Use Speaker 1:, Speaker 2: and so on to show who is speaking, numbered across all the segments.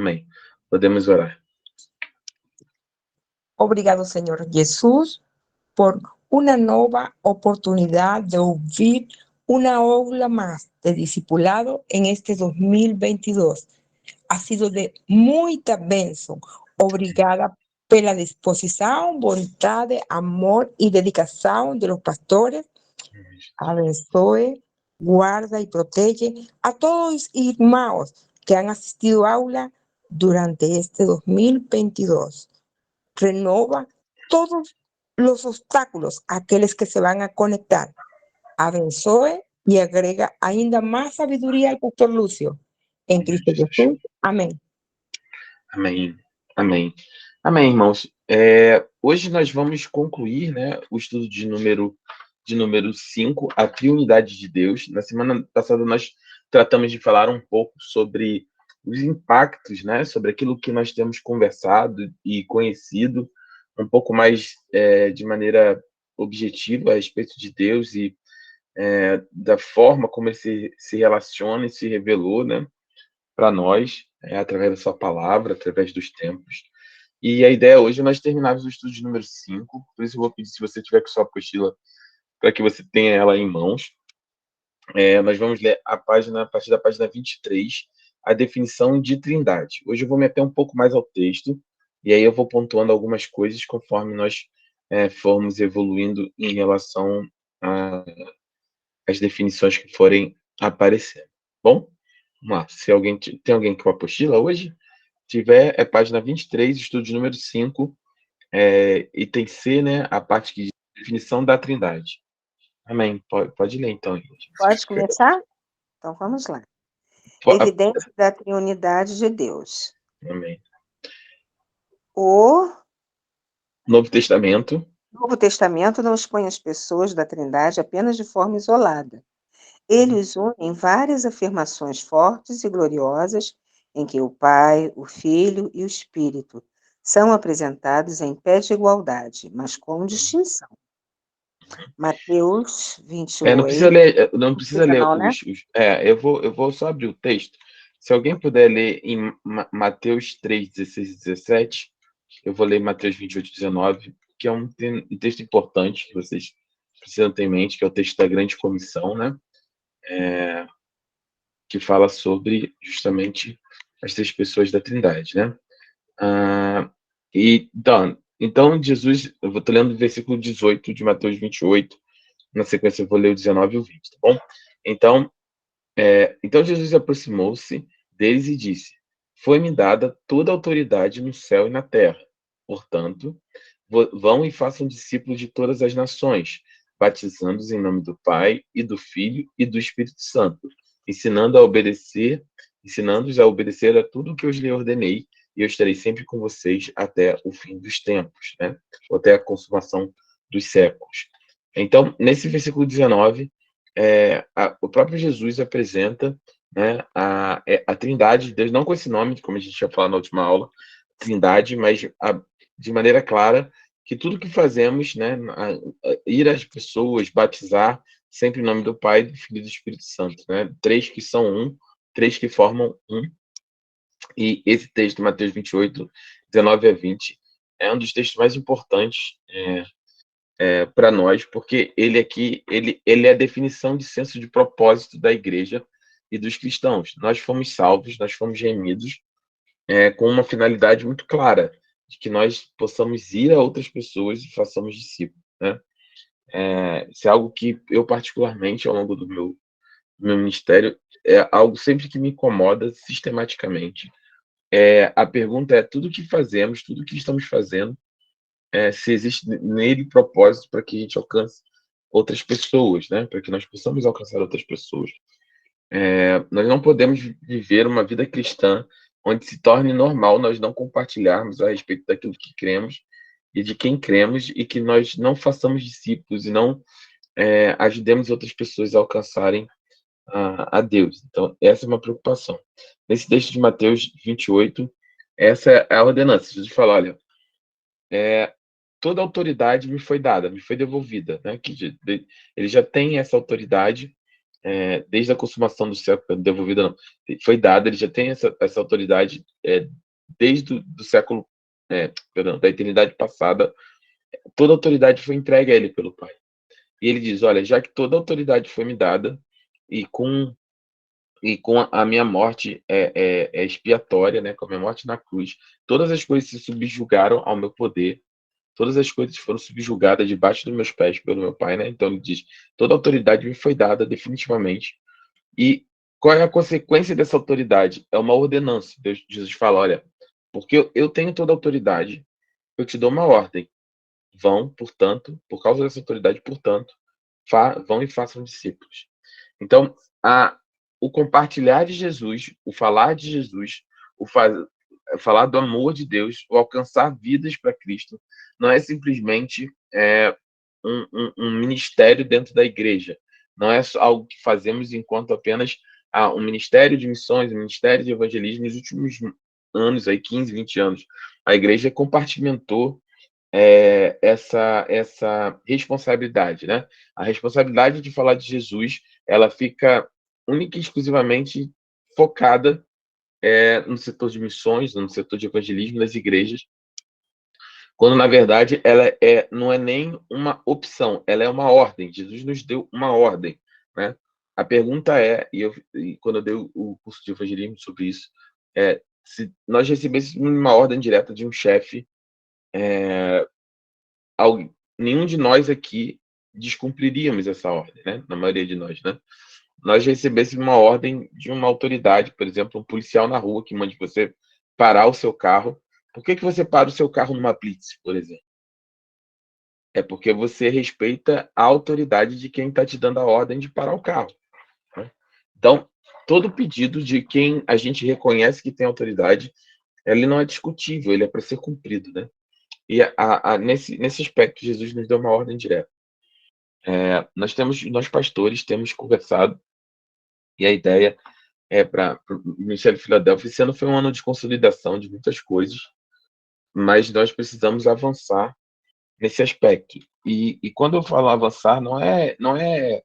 Speaker 1: Amém. Podemos orar.
Speaker 2: Obrigado, Señor Jesús, por una nueva oportunidad de oír una aula más de discipulado en este 2022. Ha sido de muita bênção. Obrigada pela disposição, vontade, amor e dedicação de los pastores. Abençoe, guarda y protege a todos los irmãos que han asistido a aula durante este 2022. Renova todos los obstáculos a aquellos que se van a conectar. Abençoe y agrega ainda más sabiduría al pastor Lúcio. En Cristo Jesús. Amém.
Speaker 1: Amém. Amém. Amém, irmãos. Hoje nós vamos concluir, né, o estudo de número 5, a triunidade de Deus. Na semana passada nós tratamos de falar um pouco sobre os impactos, né, sobre aquilo que nós temos conversado e conhecido um pouco mais de maneira objetiva a respeito de Deus e da forma como ele se relaciona e se revelou, né, para nós, através da sua palavra, através dos tempos. E a ideia hoje é nós terminarmos o estudo de número 5, por isso eu vou pedir, se você tiver com sua apostila, para que você tenha ela em mãos. Nós vamos ler a partir da página 23, a definição de trindade. Hoje eu vou me ater um pouco mais ao texto, e aí eu vou pontuando algumas coisas conforme nós formos evoluindo em relação às definições que forem aparecendo. Bom, vamos lá. Se tem alguém com a apostila hoje? Tiver, é página 23, estudo de número 5, item C, né, a parte que diz definição da trindade. Amém. Pode ler, então. Gente.
Speaker 3: Pode começar? Então, vamos lá. Evidência da triunidade de Deus.
Speaker 1: Amém.
Speaker 3: O
Speaker 1: Novo Testamento
Speaker 3: não expõe as pessoas da trindade apenas de forma isolada. Ele os une em várias afirmações fortes e gloriosas em que o Pai, o Filho e o Espírito são apresentados em pé de igualdade, mas com distinção. Mateus 28...
Speaker 1: Não precisa ler
Speaker 3: não, né?
Speaker 1: eu vou só abrir o texto. Se alguém puder ler em Mateus 3, 16 e 17, eu vou ler Mateus 28, 19, que é um texto importante que vocês precisam ter em mente, que é o texto da grande comissão, né? Que fala sobre justamente as 3 pessoas da Trindade, né? Então, Jesus, eu vou estar lendo o versículo 18 de Mateus 28, na sequência eu vou ler o 19 e o 20, tá bom? Então Jesus aproximou-se deles e disse: foi-me dada toda a autoridade no céu e na terra. Portanto, vão e façam discípulos de todas as nações, batizando-os em nome do Pai e do Filho e do Espírito Santo, ensinando-os a obedecer a tudo o que eu lhes ordenei, e eu estarei sempre com vocês até o fim dos tempos, né? Ou até a consumação dos séculos. Então, nesse versículo 19, o próprio Jesus apresenta, né, a Trindade de Deus, não com esse nome, como a gente tinha falado na última aula, Trindade, mas de maneira clara, que tudo que fazemos, né, ir às pessoas, batizar, sempre em nome do Pai, do Filho e do Espírito Santo, né? 3 que são um, 3 que formam um. E esse texto de Mateus 28, 19 a 20, é um dos textos mais importantes para nós, porque ele é a definição de senso de propósito da igreja e dos cristãos. Nós fomos salvos, nós fomos remidos com uma finalidade muito clara, de que nós possamos ir a outras pessoas e façamos discípulos, né? Isso é algo que eu, particularmente, ao longo do meu ministério, é algo sempre que me incomoda sistematicamente. A pergunta é: tudo que fazemos, tudo que estamos fazendo, se existe nele propósito para que a gente alcance outras pessoas, né? Para que nós possamos alcançar outras pessoas. Nós não podemos viver uma vida cristã onde se torne normal nós não compartilharmos a respeito daquilo que cremos e de quem cremos, e que nós não façamos discípulos e não ajudemos outras pessoas a alcançarem a Deus. Então, essa é uma preocupação. Nesse texto de Mateus 28, essa é a ordenança. Jesus fala: olha, toda a autoridade me foi dada, me foi devolvida, né? Que ele já tem essa autoridade desde a consumação do século, devolvida não, foi dada, ele já tem essa autoridade desde do século, perdão, da eternidade passada, toda a autoridade foi entregue a ele pelo Pai. E ele diz, olha, já que toda a autoridade foi me dada, e com a minha morte expiatória, né, com a minha morte na cruz, todas as coisas se subjugaram ao meu poder, todas as coisas foram subjugadas debaixo dos meus pés pelo meu Pai, né? Então ele diz, toda a autoridade me foi dada definitivamente. E qual é a consequência dessa autoridade? É uma ordenança. Jesus fala, olha, porque eu tenho toda a autoridade, eu te dou uma ordem. Vão, portanto, por causa dessa autoridade, portanto, vão e façam discípulos. Então, o compartilhar de Jesus, o falar de Jesus, falar do amor de Deus, o alcançar vidas para Cristo, não é simplesmente um ministério dentro da igreja. Não é algo que fazemos enquanto apenas um ministério de missões, um ministério de evangelismo nos últimos anos, aí 15, 20 anos. A igreja compartimentou essa responsabilidade, né? A responsabilidade de falar de Jesus, ela fica única e exclusivamente focada no setor de missões, no setor de evangelismo das igrejas, quando na verdade ela não é nem uma opção, ela é uma ordem. Jesus nos deu uma ordem, né? A pergunta e quando eu dei o curso de evangelismo sobre isso, se nós recebêssemos uma ordem direta de um chefe, nenhum de nós aqui descumpriríamos essa ordem, né? Na maioria de nós, né? Nós recebêssemos uma ordem de uma autoridade, por exemplo, um policial na rua que mande você parar o seu carro. Por que você para o seu carro numa blitz, por exemplo? É porque você respeita a autoridade de quem está te dando a ordem de parar o carro, né? Então, todo pedido de quem a gente reconhece que tem autoridade, ele não é discutível, ele é para ser cumprido, né? E nesse aspecto, Jesus nos deu uma ordem direta. Nós pastores temos conversado, e a ideia para o Ministério de Filadélfia, esse ano foi um ano de consolidação de muitas coisas, mas nós precisamos avançar nesse aspecto. E quando eu falo avançar, não é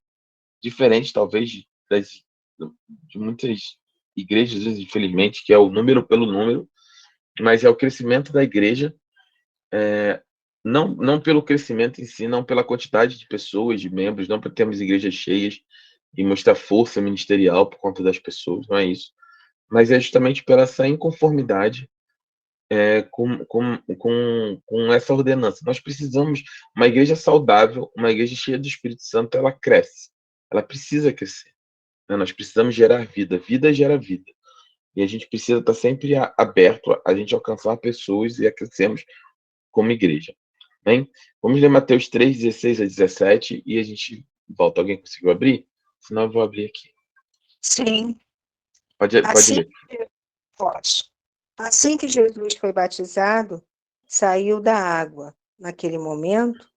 Speaker 1: diferente, talvez, de muitas igrejas, infelizmente, que é o número pelo número, mas é o crescimento da igreja, não pelo crescimento em si, não pela quantidade de pessoas, de membros, não para termos igrejas cheias e mostrar força ministerial por conta das pessoas, não é isso. Mas é justamente pela essa inconformidade com essa ordenança. Nós precisamos, uma igreja saudável, uma igreja cheia do Espírito Santo, ela cresce, ela precisa crescer, né? Nós precisamos gerar vida, vida gera vida. E a gente precisa estar sempre aberto a gente alcançar pessoas e a crescermos como igreja. Bem, vamos ler Mateus 3, 16 a 17 e a gente volta. Alguém conseguiu abrir? Senão eu vou abrir aqui.
Speaker 3: Sim.
Speaker 1: Pode
Speaker 3: Assim,
Speaker 1: ler.
Speaker 3: posso. Assim que Jesus foi batizado, saiu da água. Naquele momento,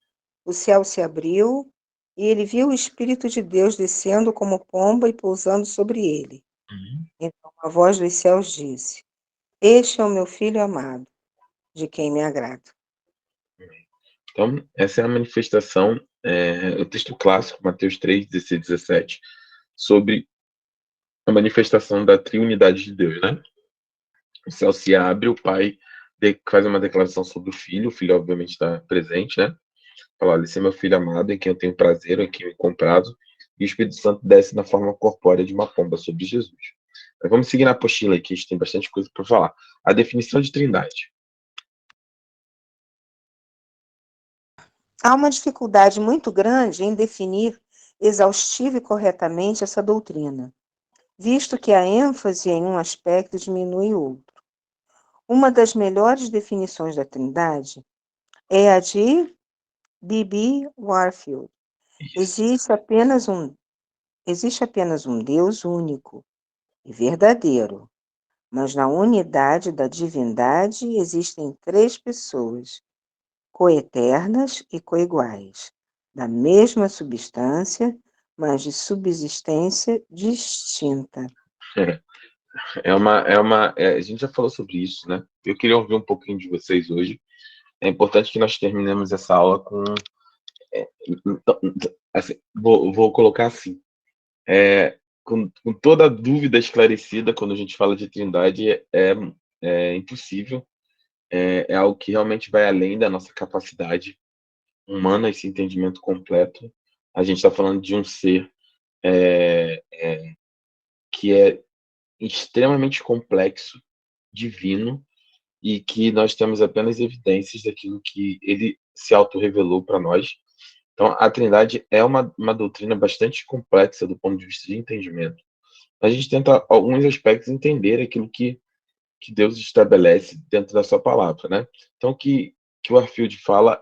Speaker 3: o céu se abriu e ele viu o Espírito de Deus descendo como pomba e pousando sobre ele. Então a voz dos céus disse: Este é o meu filho amado, de quem me agrado.
Speaker 1: Então, essa é a manifestação, o texto clássico, Mateus 3, 16, 17, sobre a manifestação da triunidade de Deus, né? O céu se abre, o Pai faz uma declaração sobre o Filho obviamente está presente, né? Fala, olha, esse é meu Filho amado, em quem eu tenho prazer, em quem me comprazo, e o Espírito Santo desce na forma corpórea de uma pomba sobre Jesus. Mas vamos seguir na apostila aqui, a gente tem bastante coisa para falar. A definição de trindade.
Speaker 3: Há uma dificuldade muito grande em definir exaustiva e corretamente essa doutrina, visto que a ênfase em um aspecto diminui o outro. Uma das melhores definições da Trindade é a de B.B. Warfield. Existe apenas um Deus único e verdadeiro, mas na unidade da divindade existem três pessoas, coeternas e coiguais, da mesma substância, mas de subsistência distinta.
Speaker 1: A gente já falou sobre isso, né? Eu queria ouvir um pouquinho de vocês hoje. É importante que nós terminemos essa aula com... assim, vou colocar assim. com toda a dúvida esclarecida, quando a gente fala de Trindade, é impossível, é algo que realmente vai além da nossa capacidade humana, esse entendimento completo. A gente está falando de um ser que é extremamente complexo, divino, e que nós temos apenas evidências daquilo que ele se autorrevelou para nós. Então, a Trindade é uma doutrina bastante complexa do ponto de vista de entendimento. A gente tenta, alguns aspectos, entender aquilo que Deus estabelece dentro da sua palavra, né? Então, o que o Warfield fala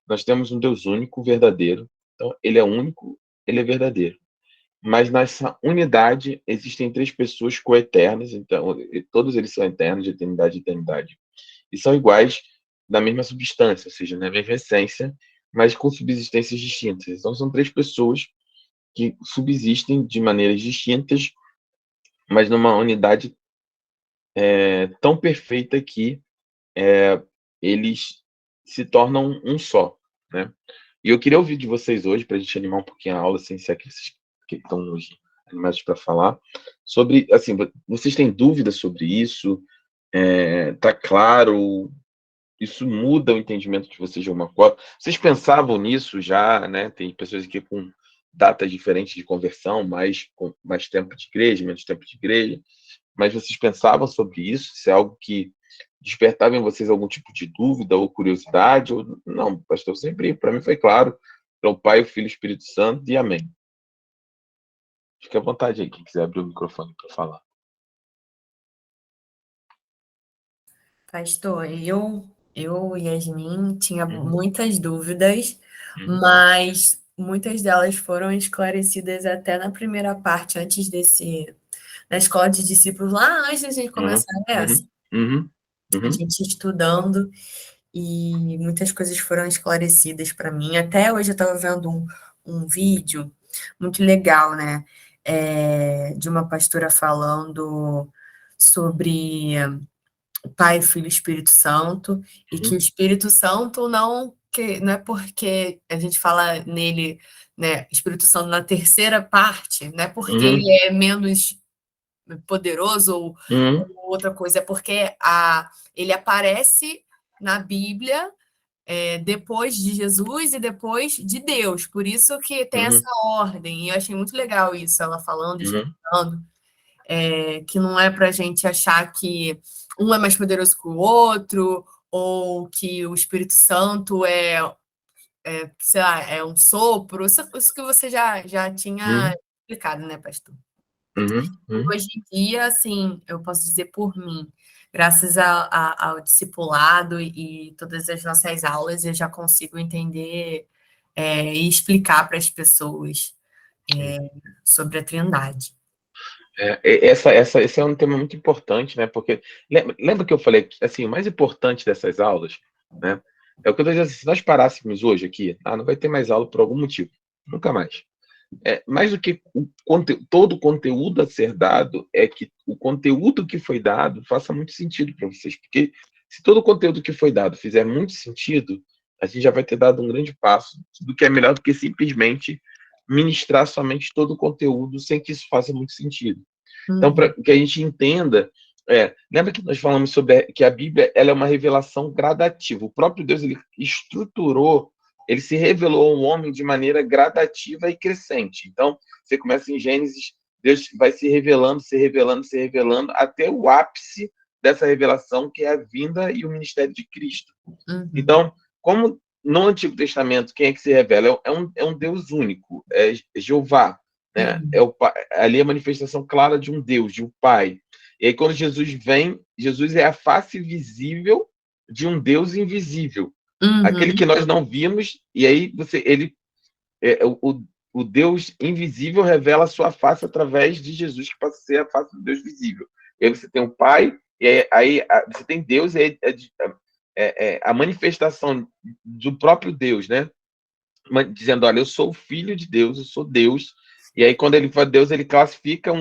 Speaker 1: nós temos um Deus único, verdadeiro. Então, ele é único, ele é verdadeiro. Mas nessa unidade existem três pessoas coeternas, então todos eles são eternos, de eternidade a eternidade. E são iguais na mesma substância, ou seja, na mesma essência, mas com subsistências distintas. Então são três pessoas que subsistem de maneiras distintas, mas numa unidade tão perfeita que eles se tornam um só, né? E eu queria ouvir de vocês hoje, para a gente animar um pouquinho a aula, sem ser aqueles que estão hoje animados para falar, sobre, assim, vocês têm dúvidas sobre isso? Tá claro? Isso muda o entendimento de vocês de alguma forma? Vocês pensavam nisso já, né? Tem pessoas aqui com datas diferentes de conversão, com mais tempo de igreja, menos tempo de igreja, mas vocês pensavam sobre isso? Se é algo que despertava em vocês algum tipo de dúvida ou curiosidade? Ou não, pastor, sempre, para mim foi claro, é o Pai, o Filho e o Espírito Santo, e amém. Fique à vontade aí, quem quiser abrir o microfone para falar.
Speaker 4: Pastor, eu Yasmin, tinha muitas dúvidas,
Speaker 1: Uhum.
Speaker 4: mas muitas delas foram esclarecidas até na primeira parte, na escola de discípulos, lá antes da gente começar essa. A gente estudando, e muitas coisas foram esclarecidas para mim. Até hoje eu estava vendo um vídeo muito legal, né? De uma pastora falando sobre Pai, Filho e Espírito Santo, e que o Espírito Santo não é porque a gente fala nele, né, Espírito Santo na terceira parte, não é porque ele é menos poderoso ou outra coisa, é porque ele aparece na Bíblia depois de Jesus e depois de Deus, por isso que tem essa ordem, e eu achei muito legal isso, ela falando, explicando, que não é para a gente achar que um é mais poderoso que o outro, ou que o Espírito Santo sei lá, é um sopro, isso que você já tinha explicado, né, pastor? Hoje em dia, assim, eu posso dizer por mim, graças ao discipulado e todas as nossas aulas, eu já consigo entender e explicar para as pessoas sobre a Trindade.
Speaker 1: Esse é um tema muito importante, né? Porque lembra que eu falei que assim, o mais importante dessas aulas, né? É o que eu estou dizendo assim, se nós parássemos hoje aqui, não vai ter mais aula por algum motivo, nunca mais. Mais do que todo o conteúdo a ser dado, é que o conteúdo que foi dado faça muito sentido para vocês, porque se todo o conteúdo que foi dado fizer muito sentido, a gente já vai ter dado um grande passo, do que é melhor do que simplesmente ministrar somente todo o conteúdo sem que isso faça muito sentido. Então, para que a gente entenda, lembra que nós falamos sobre que a Bíblia ela é uma revelação gradativa. O próprio Deus ele estruturou, ele se revelou ao homem de maneira gradativa e crescente. Então, você começa em Gênesis, Deus vai se revelando, se revelando, se revelando, até o ápice dessa revelação, que é a vinda e o ministério de Cristo. Então, como no Antigo Testamento, quem é que se revela? É um Deus único, é Jeová, né? Ali é a manifestação clara de um Deus, de um Pai. E aí, quando Jesus vem, Jesus é a face visível de um Deus invisível. Aquele que nós não vimos, e aí o Deus invisível revela a sua face através de Jesus, que passa a ser a face do Deus visível. E aí você tem o Pai, e aí você tem Deus, e a manifestação do próprio Deus, né? Dizendo, olha, eu sou o filho de Deus, eu sou Deus. E aí, quando ele fala Deus, ele classifica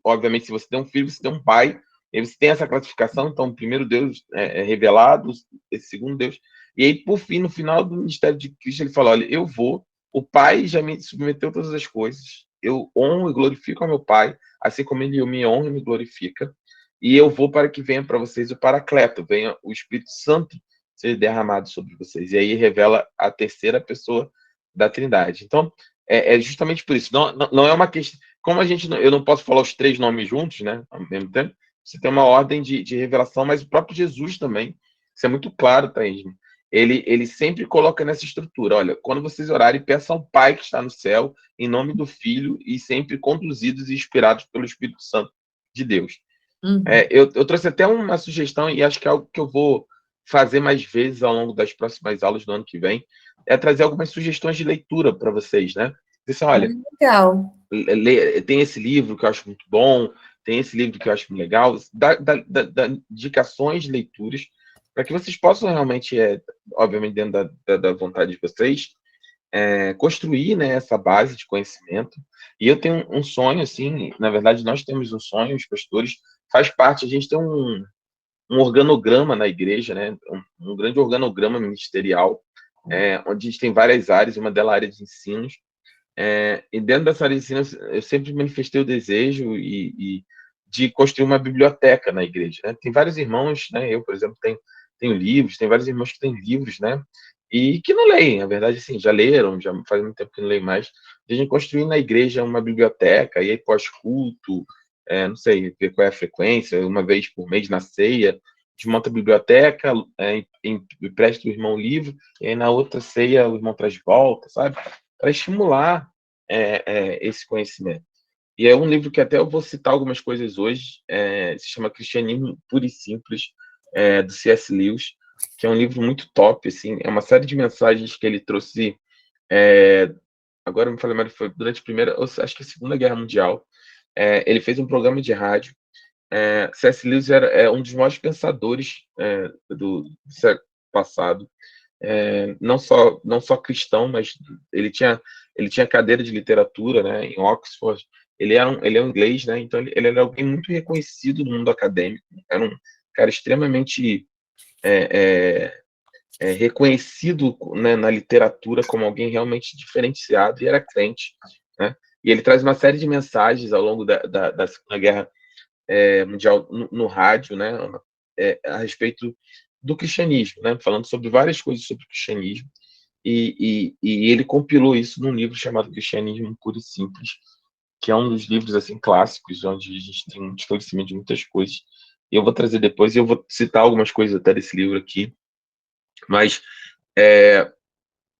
Speaker 1: obviamente, se você tem um filho, você tem um pai, e você tem essa classificação. Então, o primeiro Deus é revelado, esse segundo Deus. E aí, por fim, no final do ministério de Cristo, ele fala, olha, eu vou, o Pai já me submeteu todas as coisas, eu honro e glorifico ao meu Pai, assim como ele me honra e me glorifica, e eu vou para que venha para vocês o Paracleto, venha o Espírito Santo ser derramado sobre vocês. E aí revela a terceira pessoa da Trindade. Então, é justamente por isso. Não é uma questão... Como eu não posso falar os três nomes juntos, né, ao mesmo tempo, você tem uma ordem de revelação, mas o próprio Jesus também, isso é muito claro, Thaís. Ele sempre coloca nessa estrutura. Olha, quando vocês orarem, peçam ao Pai que está no céu, em nome do Filho, e sempre conduzidos e inspirados pelo Espírito Santo de Deus.
Speaker 4: Uhum.
Speaker 1: Eu trouxe até uma sugestão, e acho que é algo que eu vou fazer mais vezes ao longo das próximas aulas do ano que vem, é trazer algumas sugestões de leitura para vocês, né? Dizer, olha,
Speaker 4: legal.
Speaker 1: Tem esse livro que eu acho muito bom, tem esse livro que eu acho muito legal, dá indicações de leituras, para que vocês possam realmente, obviamente dentro da vontade de vocês, construir, né, essa base de conhecimento. E eu tenho um sonho, assim, na verdade nós temos um sonho, os pastores, faz parte, a gente tem um organograma na igreja, né, um grande organograma ministerial, onde a gente tem várias áreas, uma delas é a área de ensinos, e dentro dessa área de ensino, eu sempre manifestei o desejo de construir uma biblioteca na igreja, né? Tem vários irmãos, né? Eu, por exemplo, tenho livros, tem vários irmãos que têm livros, né? E que não leem, na verdade, assim, já leram, já faz muito tempo que não leem mais. A gente construir na igreja uma biblioteca, e aí pós-culto, não sei qual é a frequência, uma vez por mês na ceia, a gente monta a biblioteca, empresta o irmão o livro, e aí na outra ceia o irmão traz de volta, sabe? Para estimular esse conhecimento. E é um livro que até eu vou citar algumas coisas hoje, se chama Cristianismo Puro e Simples, do C.S. Lewis, que é um livro muito top, assim, é uma série de mensagens que ele trouxe, agora me falei, mas foi durante a primeira, acho que a Segunda Guerra Mundial. Ele fez um programa de rádio. C.S. Lewis é um dos maiores pensadores do século passado, não só cristão, mas ele tinha cadeira de literatura, né, em Oxford. Ele é um inglês, né, então ele era alguém muito reconhecido no mundo acadêmico, era um cara extremamente reconhecido, né, na literatura como alguém realmente diferenciado, e era crente, né, e ele traz uma série de mensagens ao longo da Segunda Guerra Mundial no rádio, né, a respeito do cristianismo, né, falando sobre várias coisas sobre o cristianismo, e ele compilou isso num livro chamado Cristianismo Puro e Simples, que é um dos livros assim clássicos, onde a gente tem um esclarecimento de muitas coisas. E eu vou trazer depois, e eu vou citar algumas coisas até desse livro aqui, mas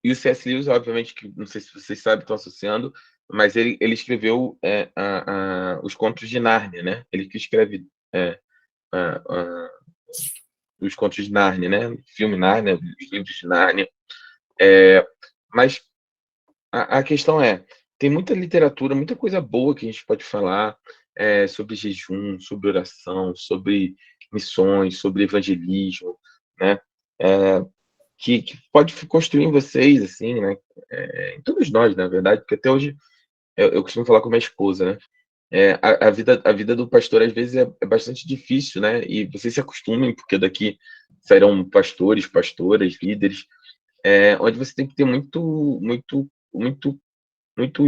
Speaker 1: e o C.S. Lewis, obviamente, que não sei se vocês sabem, estão associando, mas ele escreveu os Contos de Nárnia, né? Ele que escreve os Contos de Nárnia, né? O filme Nárnia, os livros de Nárnia. Mas a questão tem muita literatura, muita coisa boa que a gente pode falar sobre jejum, sobre oração, sobre missões, sobre evangelismo, né? Que pode construir em vocês, assim, né? Em todos nós, na verdade, porque até hoje eu costumo falar com minha esposa, né? A vida do pastor às vezes é bastante difícil, né? E vocês se acostumem, porque daqui sairão pastores, pastoras, líderes, onde você tem que ter muito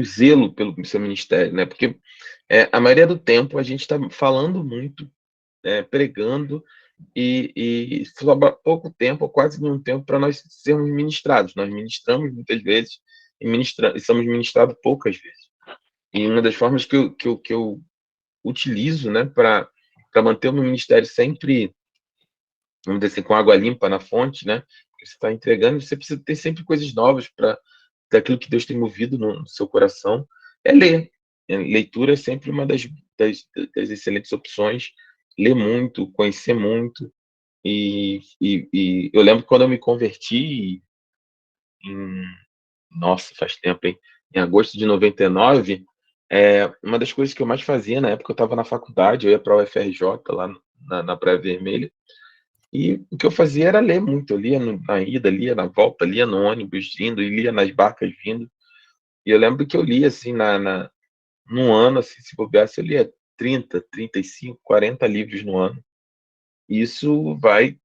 Speaker 1: zelo pelo seu ministério, né? Porque a maioria do tempo a gente está falando muito, pregando, e sobra pouco tempo, ou quase nenhum tempo, para nós sermos ministrados. Nós ministramos muitas vezes e somos ministrados poucas vezes. E uma das formas que eu utilizo, né, para manter o meu ministério sempre, vamos dizer assim, com água limpa na fonte, né, que você está entregando, você precisa ter sempre coisas novas para daquilo que Deus tem movido no seu coração, ler. Leitura é sempre uma das excelentes opções. Ler muito, conhecer muito. E eu lembro que quando eu me converti, nossa, faz tempo, hein? Em agosto de 99, uma das coisas que eu mais fazia na época, eu estava na faculdade, eu ia para a UFRJ, lá na Praia Vermelha, e o que eu fazia era ler muito. Eu lia na ida, lia na volta, lia no ônibus indo, e lia nas barcas vindo. E eu lembro que eu lia, assim, num ano, assim, se bobeasse, eu lia 30, 35, 40 livros no ano. E isso vai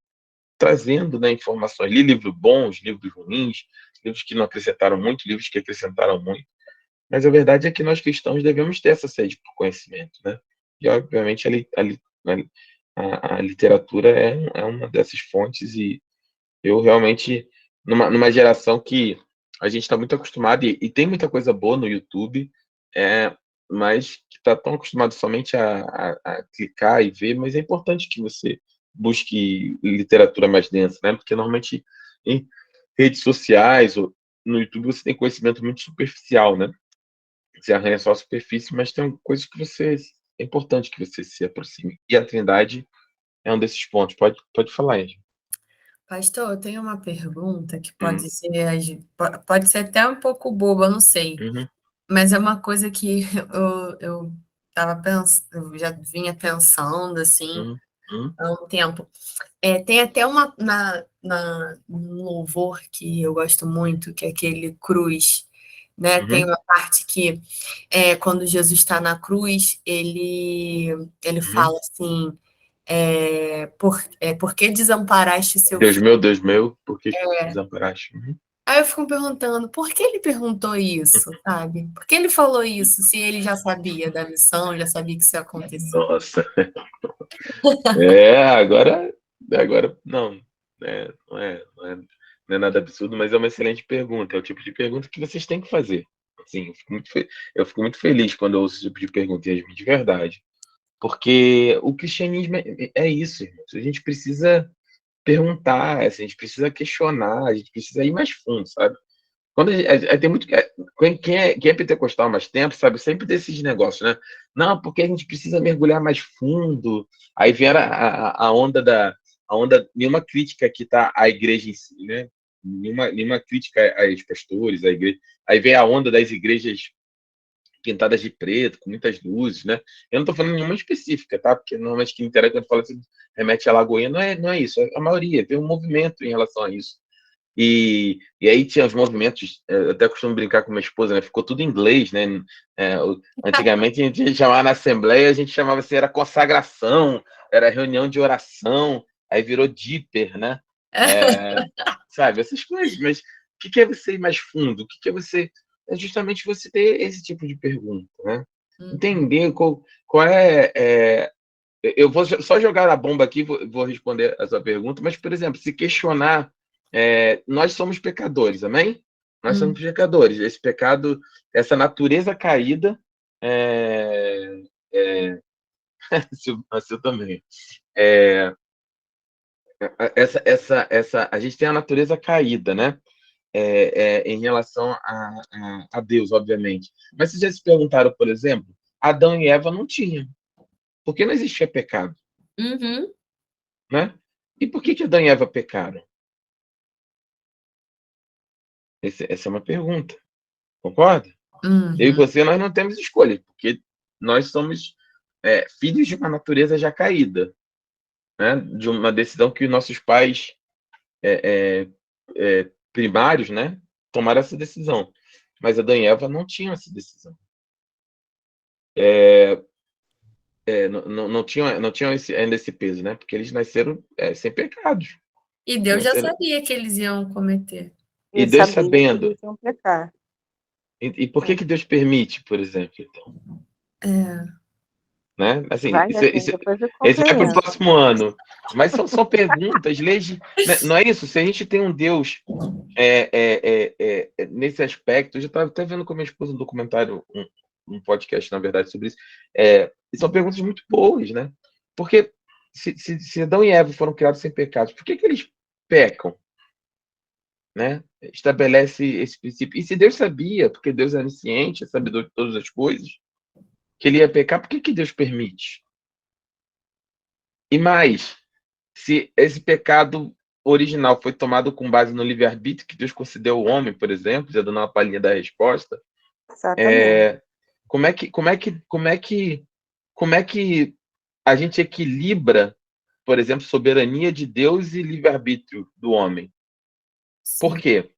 Speaker 1: trazendo, né, informações. Li livros bons, livros ruins, livros que não acrescentaram muito, livros que acrescentaram muito. Mas a verdade é que nós cristãos devemos ter essa sede por conhecimento, né? E, obviamente, a literatura é uma dessas fontes, e eu realmente, numa geração que a gente está muito acostumado, e tem muita coisa boa no YouTube, mas que está tão acostumado somente a clicar e ver, mas é importante que você busque literatura mais densa, né? Porque normalmente em redes sociais ou no YouTube você tem conhecimento muito superficial, né? Você arranha só a superfície, mas tem coisas que é importante que você se aproxime. E a Trindade é um desses pontos. Pode falar, Ângela.
Speaker 4: Pastor, eu tenho uma pergunta que
Speaker 1: Uhum.
Speaker 4: pode ser até um pouco boba, eu não sei.
Speaker 1: Uhum.
Speaker 4: Mas é uma coisa que eu tava pensando, eu já vinha pensando assim há um tempo. Tem até um louvor que eu gosto muito, que é aquele cruz, né? Tem uma parte que quando Jesus está na cruz, ele fala assim, por que desamparaste seu filho?
Speaker 1: Deus meu, por que desamparaste? Uhum.
Speaker 4: Aí eu fico me perguntando, por que ele perguntou isso, sabe? Por que ele falou isso, se ele já sabia da missão, já sabia que isso ia acontecer?
Speaker 1: Nossa. Agora não. Não é nada absurdo, mas é uma excelente pergunta. É o tipo de pergunta que vocês têm que fazer. Assim, eu fico muito feliz quando eu ouço esse tipo de pergunta, e de verdade. Porque o cristianismo é isso, irmãos. A gente precisa perguntar, assim, a gente precisa questionar, a gente precisa ir mais fundo, sabe? Quando tem muito. Quem é pentecostal há mais tempo, sabe? Sempre desses negócios, né? Não, porque a gente precisa mergulhar mais fundo. Aí vem a onda a onda, nenhuma crítica que tá à igreja em si, né? Nenhuma crítica aos pastores, à igreja. Aí vem a onda das igrejas pintadas de preto, com muitas luzes, né? Eu não estou falando nenhuma específica, tá? Porque normalmente quem interage quando fala assim, remete à Lagoinha, não é isso. A maioria, tem um movimento em relação a isso. E aí tinha os movimentos, eu até costumo brincar com minha esposa, né? Ficou tudo em inglês, né? Antigamente a gente chamava na Assembleia, a gente chamava assim, era consagração, era reunião de oração, aí virou Dipper, né? Sabe, essas coisas, mas o que é você ir mais fundo? O que é você. É justamente você ter esse tipo de pergunta, né? Entender qual é. Eu vou só jogar a bomba aqui, vou responder a sua pergunta, mas, por exemplo, se questionar, nós somos pecadores, amém? Nós somos pecadores. Esse pecado, essa natureza caída, a seu também. A gente tem a natureza caída, né? Em relação a Deus, obviamente. Mas vocês já se perguntaram, por exemplo, Adão e Eva não tinham. Por que não existia pecado? Né? E por que Adão e Eva pecaram? Essa é uma pergunta. Concorda? Eu e você, nós não temos escolha, porque nós somos filhos de uma natureza já caída, né? De uma decisão que nossos pais primários, né, tomaram essa decisão. Mas Adão e Eva não tinham essa decisão. Não tinham ainda esse peso, né? Porque eles nasceram sem pecados.
Speaker 4: E Deus já sabia que eles iam cometer.
Speaker 1: E Deus sabendo.
Speaker 3: Que eles iam pecar.
Speaker 1: E por que Deus permite, por exemplo, então? Né? Assim, isso vai para o próximo ano. Mas são perguntas, não é isso? Se a gente tem um Deus nesse aspecto, eu já estava até vendo com a minha esposa um documentário, um podcast, na verdade, sobre isso. E são perguntas muito boas, né? Porque se Adão e Eva foram criados sem pecados, por que eles pecam? Né? Estabelece esse princípio. E se Deus sabia, porque Deus é onisciente, é sabedor de todas as coisas, que ele ia pecar, por que Deus permite? E mais, se esse pecado original foi tomado com base no livre-arbítrio que Deus concedeu ao homem, por exemplo, já dando uma palhinha da resposta, como é que a gente equilibra, por exemplo, soberania de Deus e livre-arbítrio do homem? Por quê?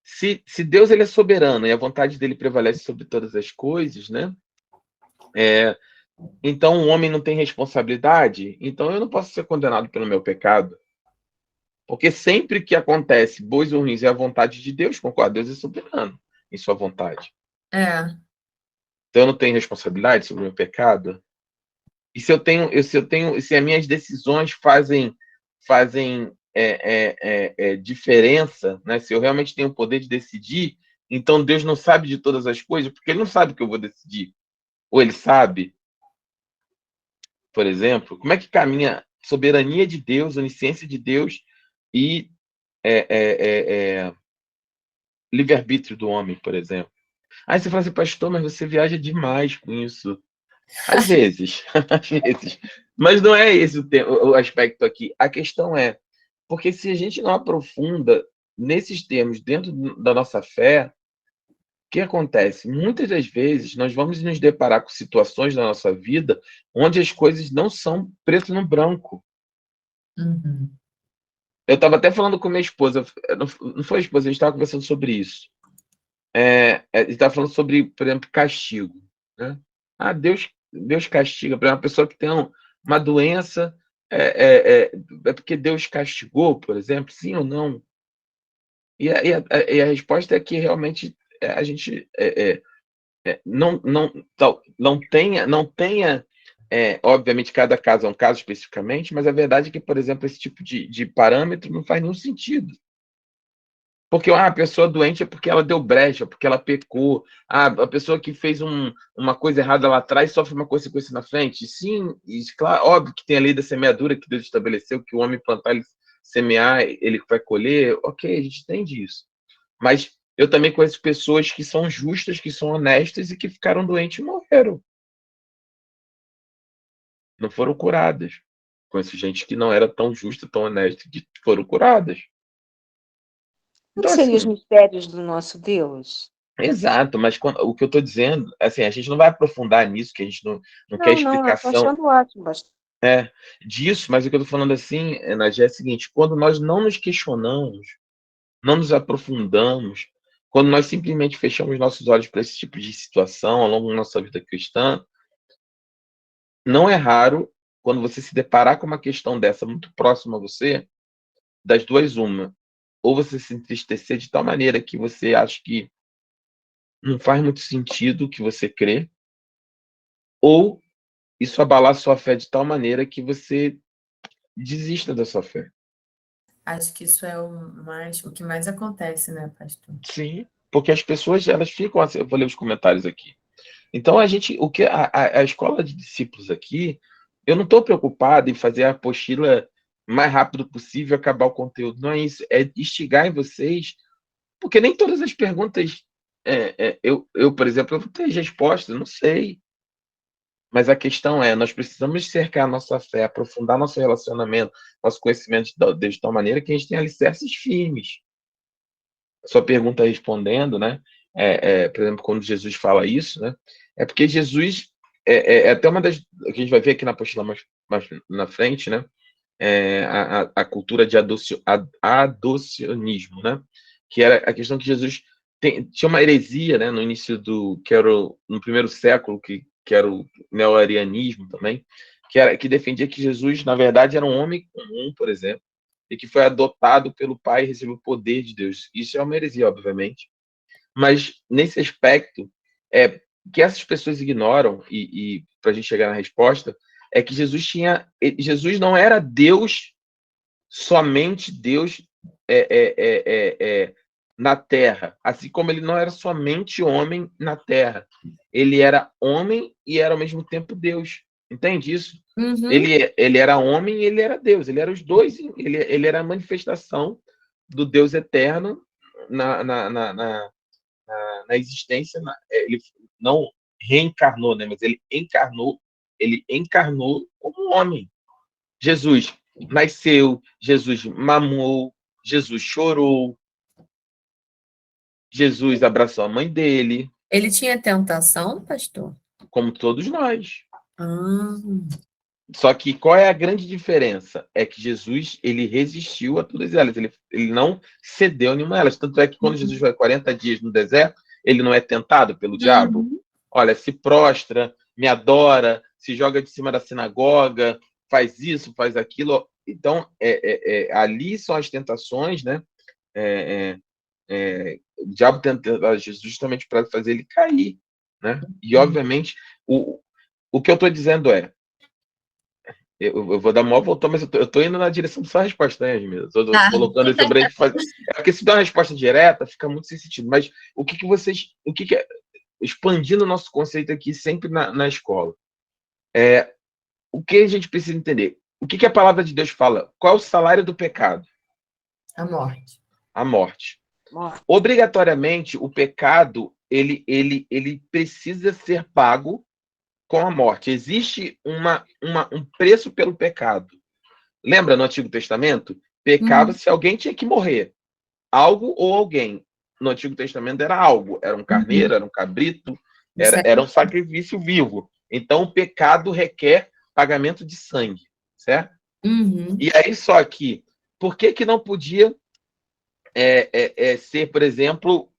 Speaker 1: Se Deus ele é soberano e a vontade dele prevalece sobre todas as coisas, né? Então o homem não tem responsabilidade, então eu não posso ser condenado pelo meu pecado. Porque sempre que acontece boas ou ruins é a vontade de Deus, concorda? Deus é soberano em sua vontade. Então eu não tenho responsabilidade sobre o meu pecado? E se as minhas decisões fazem diferença, né? Se eu realmente tenho o poder de decidir, então Deus não sabe de todas as coisas, porque Ele não sabe o que eu vou decidir. Ou Ele sabe, por exemplo, como é que caminha a soberania de Deus, a onisciência de Deus e livre-arbítrio do homem, por exemplo. Aí você fala assim, pastor, mas você viaja demais com isso. Às vezes, às vezes. Mas não é esse o aspecto aqui. A questão é, porque se a gente não aprofunda nesses termos dentro da nossa fé, o que acontece? Muitas das vezes nós vamos nos deparar com situações na nossa vida onde as coisas não são preto no branco.
Speaker 4: Uhum.
Speaker 1: Eu estava até falando com minha esposa, não foi a esposa, a gente estava conversando sobre isso. A gente estava falando sobre, por exemplo, castigo. Né? Deus castiga. Para uma pessoa que tem uma doença, é porque Deus castigou, por exemplo, sim ou não? E a resposta é que realmente a gente não tenha, obviamente, cada caso é um caso especificamente, mas a verdade é que, por exemplo, esse tipo de parâmetro não faz nenhum sentido. Porque a pessoa doente é porque ela deu brecha, porque ela pecou. A pessoa que fez uma coisa errada lá atrás sofre uma consequência na frente. Sim, claro, óbvio que tem a lei da semeadura que Deus estabeleceu, que o homem plantar, ele semear, ele vai colher. Ok, a gente entende isso. Mas eu também conheço pessoas que são justas, que são honestas e que ficaram doentes e morreram. Não foram curadas. Conheço gente que não era tão justa, tão honesta, que foram curadas.
Speaker 3: Quais
Speaker 1: Então,
Speaker 3: seriam os
Speaker 1: assim,
Speaker 3: mistérios do nosso Deus?
Speaker 1: exato, mas o que eu estou dizendo, assim, a gente não vai aprofundar nisso, que a gente não quer
Speaker 3: Não, eu estou
Speaker 1: explicação
Speaker 3: achando ótimo,
Speaker 1: disso, mas o que eu estou falando assim, Nadia, é o seguinte: quando nós não nos questionamos, não nos aprofundamos, quando nós simplesmente fechamos nossos olhos para esse tipo de situação ao longo da nossa vida cristã, não é raro, quando você se deparar com uma questão dessa muito próxima a você, das duas, uma. Ou você se entristecer de tal maneira que você acha que não faz muito sentido o que você crê, ou isso abalar sua fé de tal maneira que você desista da sua fé.
Speaker 4: Acho que isso é o que mais acontece, né, pastor?
Speaker 1: Sim, porque as pessoas, elas ficam assim, eu vou ler os comentários aqui. Então, a escola de discípulos aqui, eu não estou preocupado em fazer a apostila mais rápido possível e acabar o conteúdo. Não é isso, é instigar em vocês, porque nem todas as perguntas, por exemplo, eu vou ter resposta, não sei. Mas a questão é, nós precisamos cercar nossa fé, aprofundar nosso relacionamento, nosso conhecimento de Deus de tal maneira que a gente tenha alicerces firmes. Sua pergunta respondendo, né? Por exemplo, quando Jesus fala isso, né? É porque Jesus é até uma das que a gente vai ver aqui na apostila mais na frente, né? A cultura de adocionismo, né? Que era a questão que Jesus tinha uma heresia, né? No início no primeiro século, que era o neo-arianismo também, que defendia que Jesus, na verdade, era um homem comum, por exemplo, e que foi adotado pelo Pai e recebeu o poder de Deus. Isso é uma heresia, obviamente. Mas, nesse aspecto, que essas pessoas ignoram, e para a gente chegar na resposta, é que Jesus não era Deus, somente Deus na Terra, assim como ele não era somente homem na Terra. Ele era homem e era ao mesmo tempo Deus. Entende isso?
Speaker 4: Uhum.
Speaker 1: Ele era homem e ele era Deus. Ele era os dois. Ele era a manifestação do Deus eterno na existência. Ele não reencarnou, né? Mas ele encarnou como homem. Jesus nasceu, Jesus mamou, Jesus chorou, Jesus abraçou a mãe dele.
Speaker 4: Ele tinha tentação, pastor?
Speaker 1: Como todos nós.
Speaker 4: Ah.
Speaker 1: Só que qual é a grande diferença? É que Jesus, ele resistiu a todas elas, ele não cedeu a nenhuma delas. Tanto é que quando Jesus vai 40 dias no deserto, ele não é tentado pelo diabo. Olha, se prostra, me adora, se joga de cima da sinagoga, faz isso, faz aquilo. Então, ali são as tentações, né? O diabo tenta Jesus justamente para fazer ele cair. né? E, obviamente, o que eu estou dizendo é, eu vou dar uma volta, mas eu tô indo na direção da sua resposta, né, Yasmin? Eu tô colocando isso pra gente fazer. É porque se dá uma resposta direta, fica muito sem sentido. Mas o que vocês. Expandindo o nosso conceito aqui sempre na escola. O que a gente precisa entender? O que a palavra de Deus fala? Qual é o salário do pecado?
Speaker 4: A morte.
Speaker 1: A morte. Obrigatoriamente, o pecado, ele precisa ser pago com a morte. Existe um preço pelo pecado. Lembra no Antigo Testamento? Pecava-se, alguém tinha que morrer. Algo ou alguém. No Antigo Testamento era algo. Era um carneiro, era um cabrito, era um sacrifício vivo. Então, o pecado requer pagamento de sangue, certo? E aí, só que, por que não podia ser, por exemplo,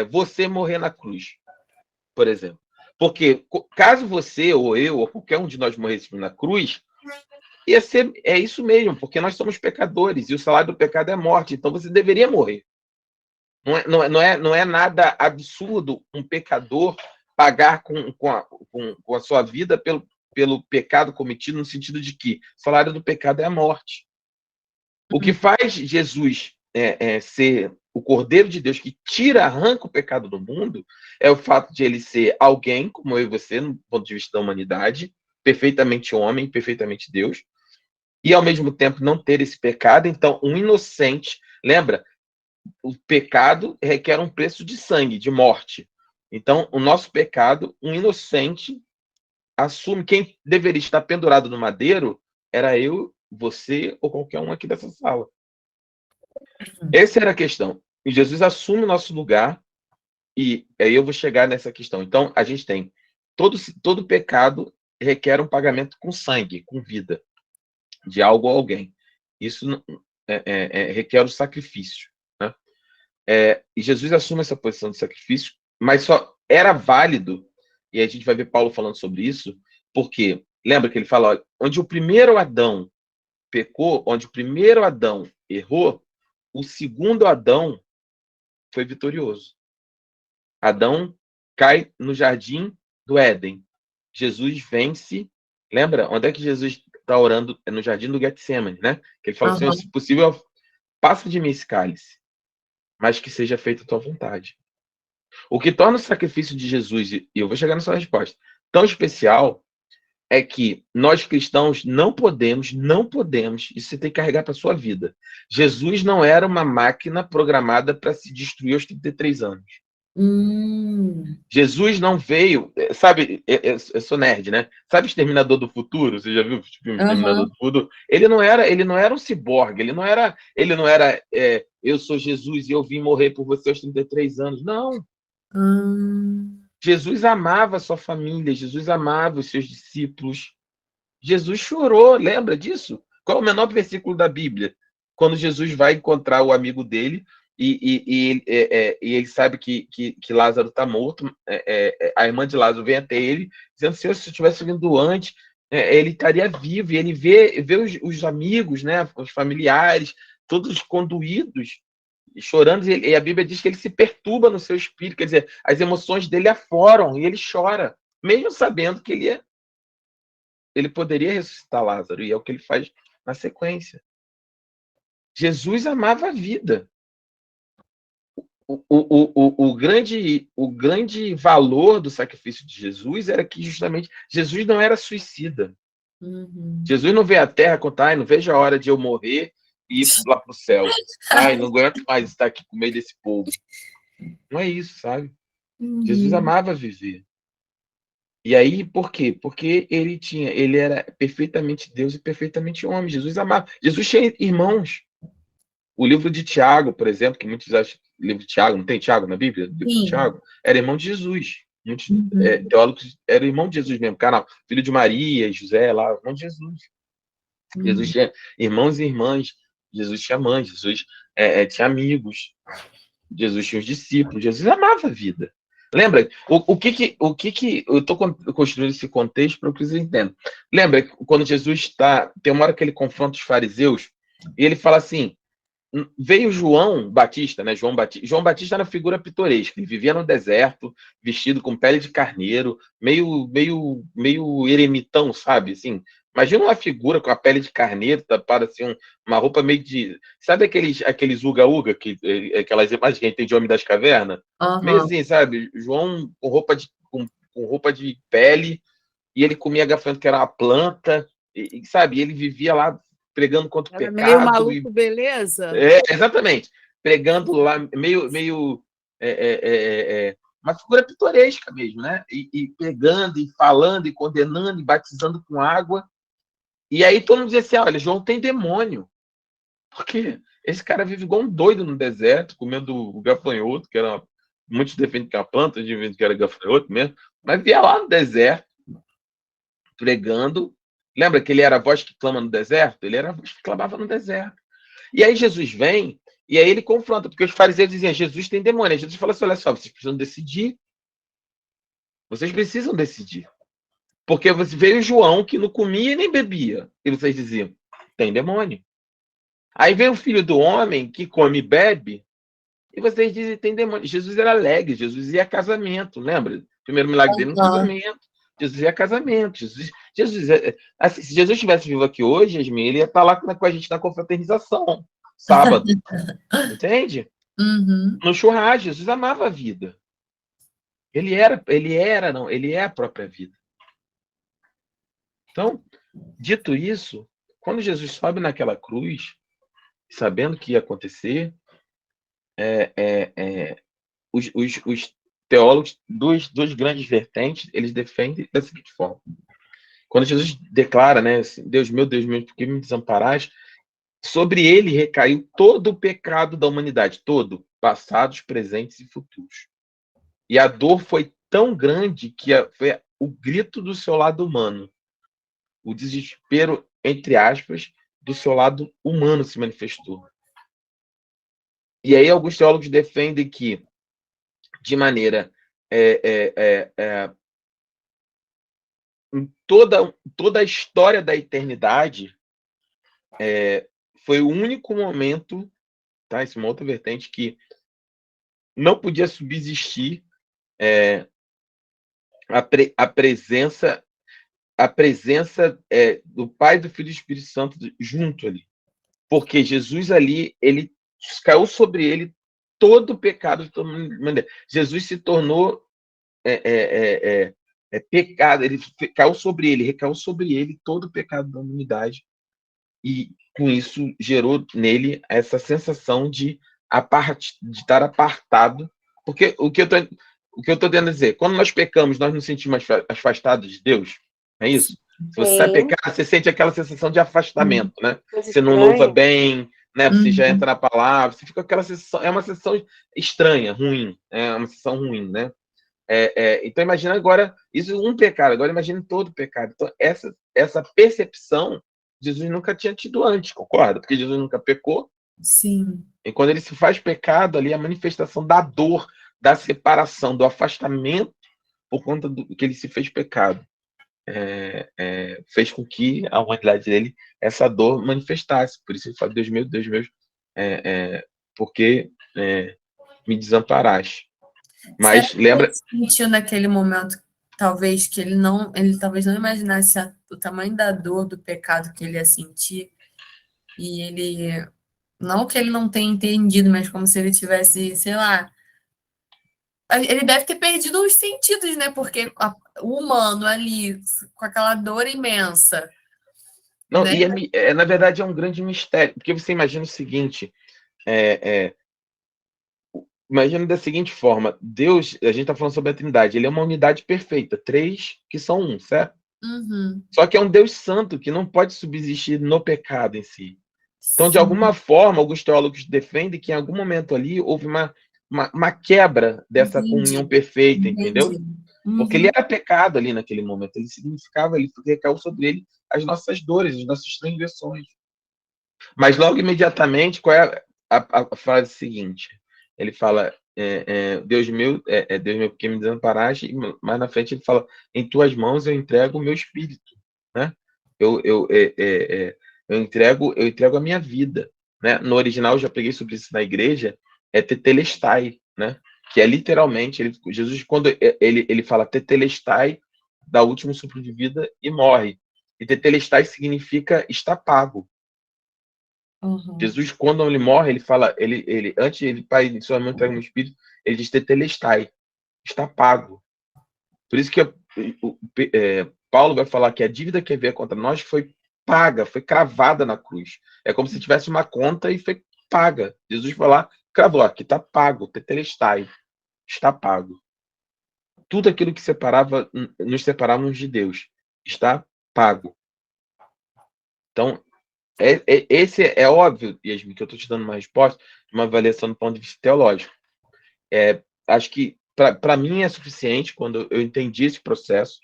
Speaker 1: você morrer na cruz, por exemplo? Porque caso você, ou eu, ou qualquer um de nós morrêssemos na cruz, ia ser, isso mesmo, porque nós somos pecadores, e o salário do pecado é morte, então você deveria morrer. Não é nada absurdo um pecador pagar com a sua vida pelo pecado cometido, no sentido de que o salário do pecado é a morte. O que faz Jesus ser o Cordeiro de Deus que arranca o pecado do mundo é o fato de ele ser alguém, como eu e você, no ponto de vista da humanidade, perfeitamente homem, perfeitamente Deus, e ao mesmo tempo não ter esse pecado. Então, um inocente, lembra, o pecado requer um preço de sangue, de morte. Então, o nosso pecado, um inocente assume. Quem deveria estar pendurado no madeiro era eu, você ou qualquer um aqui dessa sala. Essa era a questão. E Jesus assume o nosso lugar, e aí eu vou chegar nessa questão. Então, a gente tem todo pecado requer um pagamento com sangue, com vida, de algo ou alguém. Isso requer o sacrifício, né? E Jesus assume essa posição de sacrifício, mas só era válido, e a gente vai ver Paulo falando sobre isso, porque lembra que ele fala, olha, onde o primeiro Adão pecou, onde o primeiro Adão errou, o segundo Adão foi vitorioso. Adão cai no jardim do Éden. Jesus vence. Lembra? Onde é que Jesus está orando? É no jardim do Getsemane, né? Que ele fala assim, se possível, passa de mim esse cálice, mas que seja feita a tua vontade. O que torna o sacrifício de Jesus, e eu vou chegar na sua resposta, tão especial, é que nós cristãos não podemos, isso você tem que carregar para a sua vida. Jesus não era uma máquina programada para se destruir aos 33 anos. Jesus não veio, sabe, eu sou nerd, né? Sabe Exterminador do Futuro? Você já viu o filme Exterminador do Futuro? Ele não era um ciborgue, ele não era eu sou Jesus e eu vim morrer por você aos 33 anos. Não. Jesus amava a sua família, Jesus amava os seus discípulos. Jesus chorou, lembra disso? Qual é o menor versículo da Bíblia? Quando Jesus vai encontrar o amigo dele e ele sabe que Lázaro está morto, a irmã de Lázaro vem até ele, dizendo, Senhor, se eu tivesse vindo antes, ele estaria vivo, e ele vê os amigos, né, os familiares, todos conduídos, chorando, e a Bíblia diz que ele se perturba no seu espírito, quer dizer, as emoções dele afloram, e ele chora, mesmo sabendo que ele poderia ressuscitar Lázaro, e é o que ele faz na sequência. Jesus amava a vida. O grande valor do sacrifício de Jesus era que justamente Jesus não era suicida. Jesus não veio à Terra contar, não vejo a hora de eu morrer e ir lá para o céu. Ai, não aguento mais estar aqui com meio desse povo. Não é isso, sabe? Jesus amava viver. E aí, por quê? Porque ele era perfeitamente Deus e perfeitamente homem. Jesus amava. Jesus tinha irmãos. O livro de Tiago, por exemplo, que muitos acham o livro de Tiago, não tem Tiago na Bíblia? O livro de Tiago era irmão de Jesus. Muitos teólogos era irmão de Jesus mesmo, canal, filho de Maria e José, lá, irmão de Jesus. Jesus tinha irmãos e irmãs, Jesus tinha mãe, Jesus tinha amigos, Jesus tinha os discípulos, Jesus amava a vida. Lembra? O que eu estou construindo esse contexto para que vocês entendam. Lembra quando Jesus tem uma hora que ele confronta os fariseus e ele fala assim, veio João Batista, né? João Batista era uma figura pitoresca. Ele vivia no deserto, vestido com pele de carneiro, meio eremitão, sabe? Assim, imagina uma figura com a pele de carneiro, tapada assim, uma roupa meio de, sabe aqueles uga-uga, aquelas imagens que a gente tem de Homem das Cavernas? Meio assim, sabe? João com roupa de pele, e ele comia gafanhoto, que era uma planta, e sabe? Ele vivia lá pregando contra o
Speaker 5: Era
Speaker 1: pecado.
Speaker 5: meio maluco, beleza?
Speaker 1: Exatamente. Pregando lá, uma figura pitoresca mesmo, né? E pregando, e falando, e condenando, e batizando com água. E aí todo mundo dizia assim, olha, João tem demônio. Porque esse cara vive igual um doido no deserto, comendo o gafanhoto, que era... Muitos defendem que é uma planta, a gente defende que era gafanhoto mesmo. Mas via lá no deserto, pregando. Lembra que ele era a voz que clama no deserto? Ele era a voz que clamava no deserto. E aí Jesus vem, e aí ele confronta, porque os fariseus diziam, Jesus tem demônio. Aí Jesus fala assim, olha só, vocês precisam decidir. Vocês precisam decidir. Porque veio João, que não comia e nem bebia. E vocês diziam, tem demônio. Aí vem o Filho do Homem, que come e bebe, e vocês dizem, tem demônio. Jesus era alegre, Jesus ia a casamento, lembra? O primeiro milagre dele no casamento. Jesus ia a casamento. Assim, se Jesus estivesse vivo aqui hoje, Yasmin, ele ia estar lá com a gente na confraternização, sábado. Entende? No churrasco, Jesus amava a vida. Ele é a própria vida. Então, dito isso, quando Jesus sobe naquela cruz, sabendo o que ia acontecer, os teólogos dos grandes vertentes, eles defendem da seguinte forma. Quando Jesus declara, né, assim, Deus meu, por que me desamparaste? Sobre ele recaiu todo o pecado da humanidade, todo, passados, presentes e futuros. E a dor foi tão grande que foi o grito do seu lado humano, o desespero, entre aspas, do seu lado humano se manifestou. E aí alguns teólogos defendem que, de maneira em toda a história da eternidade, foi o único momento, tá? Essa é uma outra vertente, que não podia subsistir a presença do Pai, do Filho e do Espírito Santo junto ali. Porque Jesus ali, ele caiu sobre ele todo o pecado de toda maneira. Jesus se tornou pecado, ele recaiu sobre ele todo o pecado da humanidade, e com isso gerou nele essa sensação de estar apartado, porque o que eu estou tentando dizer, quando nós pecamos, nós nos sentimos afastados de Deus, é isso? Se você sai pecar, você sente aquela sensação de afastamento, né? Você não louva bem, né? Você já entra na palavra, você fica com aquela sensação, é uma sensação estranha, ruim, é uma sensação ruim, né? Então imagina agora, isso é um pecado, agora imagina todo o pecado. Então essa percepção Jesus nunca tinha tido antes, concorda? Porque Jesus nunca pecou.
Speaker 4: Sim.
Speaker 1: E quando ele se faz pecado, ali a manifestação da dor, da separação, do afastamento, por conta do que ele se fez pecado, fez com que a humanidade dele, essa dor manifestasse. Por isso ele fala, Deus meu, porque me desamparaste. Mas
Speaker 4: será
Speaker 1: lembra...
Speaker 4: que ele sentiu naquele momento, talvez, que ele talvez não imaginasse o tamanho da dor do pecado que ele ia sentir, e ele, não que ele não tenha entendido, mas como se ele tivesse, sei lá, ele deve ter perdido os sentidos, né? Porque o humano ali, com aquela dor imensa.
Speaker 1: Não,
Speaker 4: né?
Speaker 1: E na verdade é um grande mistério, porque você imagina o seguinte, imagina da seguinte forma, Deus, a gente está falando sobre a Trindade, ele é uma unidade perfeita, 3 que são um, certo? Só que é um Deus santo que não pode subsistir no pecado em si. Então, de alguma forma, alguns teólogos defendem que em algum momento ali houve uma quebra dessa comunhão perfeita, entendeu? Porque ele era pecado ali naquele momento, ele significava, ele recaiu sobre ele as nossas dores, as nossas transgressões. Mas logo imediatamente, qual é a frase seguinte? Ele fala, Deus meu, porque me desamparaste, e mais na frente ele fala, em tuas mãos eu entrego o meu espírito, né? Eu entrego a minha vida, né? No original, eu já peguei sobre isso na igreja, é tetelestai, né? Que é literalmente, Jesus, quando ele fala tetelestai, dá o último sopro de vida e morre. E tetelestai significa está pago.
Speaker 4: Uhum.
Speaker 1: Jesus, quando ele morre, ele fala, antes ele, Pai, em sua mão entrega o meu espírito, ele diz tetelestai, está pago. Por isso que Paulo vai falar que a dívida que havia contra nós foi paga, foi cravada na cruz. É como se tivesse uma conta e foi paga. Jesus foi lá, cravou, aqui está pago, tetelestai, está pago. Tudo aquilo que nos separávamos de Deus, está pago. Então, esse é óbvio, Yasmin, que eu estou te dando uma resposta, uma avaliação do ponto de vista teológico. Acho que, para mim, é suficiente quando eu entendi esse processo,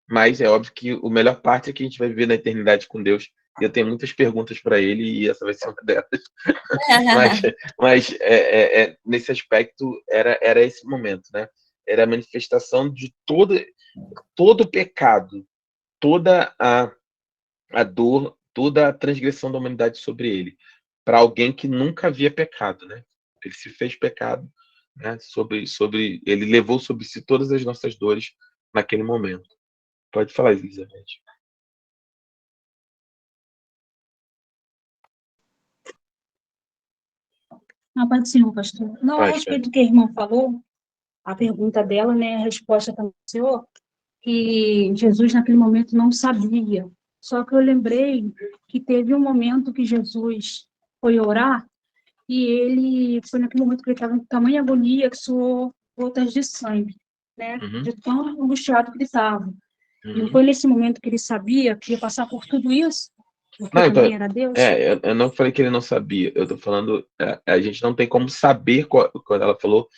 Speaker 1: mas é óbvio que a melhor parte é que a gente vai viver na eternidade com Deus, e eu tenho muitas perguntas para ele, e essa vai ser uma delas. mas nesse aspecto, era esse momento, né? Era a manifestação de todo o pecado, toda a dor, toda a transgressão da humanidade sobre ele, para alguém que nunca havia pecado, né? Ele se fez pecado, né? Ele levou sobre si todas as nossas dores naquele momento. Pode falar, Elizabeth.
Speaker 5: Pode sim, pastor. Não, a respeito do que a irmã falou, a pergunta dela, né, a resposta também do senhor, que Jesus naquele momento não sabia. Só que eu lembrei que teve um momento que Jesus foi orar e ele foi naquele momento que ele estava em tamanha agonia que suou gotas de sangue, né? De tão angustiado que ele estava. E não foi nesse momento que ele sabia que ia passar por tudo isso? Porque
Speaker 1: Não,
Speaker 5: também era Deus?
Speaker 1: eu não falei que ele não sabia. Eu tô falando, a gente não tem como saber quando ela falou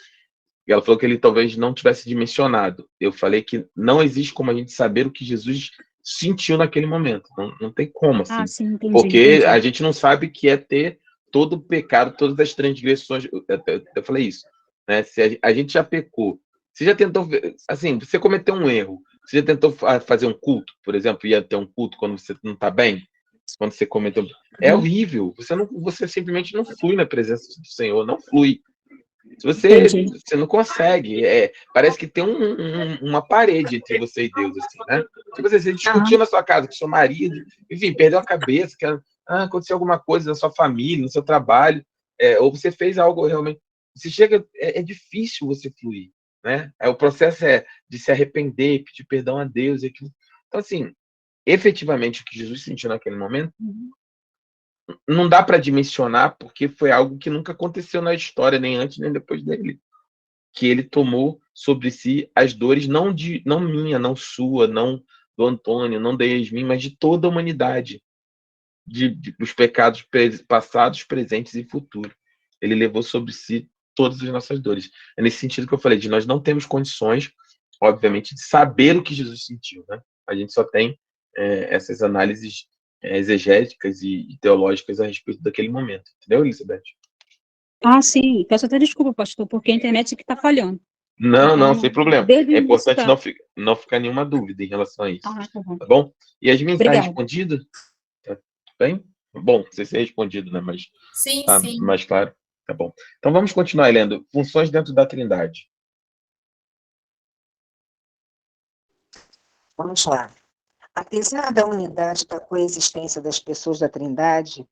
Speaker 1: que ele talvez não tivesse dimensionado. Eu falei que não existe como a gente saber o que Jesus sentiu naquele momento. Não tem como, assim.
Speaker 5: Sim, entendi,
Speaker 1: porque a gente não sabe que é ter todo o pecado, todas as transgressões. Eu falei isso, né? Se a gente já pecou, você já tentou, assim, você cometeu um erro, você já tentou fazer um culto, por exemplo, ia ter um culto quando você não está bem, quando você cometeu, é horrível. Você simplesmente não flui na presença do Senhor, não flui. Você não consegue. Parece que tem uma parede entre você e Deus, assim, né? Se você discutiu na sua casa com seu marido, enfim, perdeu a cabeça, aconteceu alguma coisa na sua família, no seu trabalho, ou você fez algo realmente. Você chega, é difícil você fluir, né? O processo é de se arrepender, pedir perdão a Deus. Então, assim, efetivamente, o que Jesus sentiu naquele momento não dá para dimensionar, porque foi algo que nunca aconteceu na história, nem antes nem depois dele. Que ele tomou sobre si as dores, não minha, não sua, não do Antônio, não da Yasmin, mas de toda a humanidade, dos pecados passados, presentes e futuros. Ele levou sobre si todas as nossas dores. É nesse sentido que eu falei, de nós não temos condições, obviamente, de saber o que Jesus sentiu, né? A gente só tem essas análises exegéticas e teológicas a respeito daquele momento. Entendeu, Elizabeth?
Speaker 5: Sim. Peço até desculpa, pastor, porque a internet que está falhando.
Speaker 1: Não, sem problema. É importante não ficar nenhuma dúvida em relação a isso. Tá bom? E Yasmin, está respondido? Tá bem? Bom, não sei se é respondido, né? Mas
Speaker 4: sim,
Speaker 1: tá
Speaker 4: sim.
Speaker 1: mais claro. Tá bom. Então vamos continuar lendo. Funções dentro da Trindade.
Speaker 3: Vamos lá. Apesar da unidade da coexistência das pessoas da Trindade,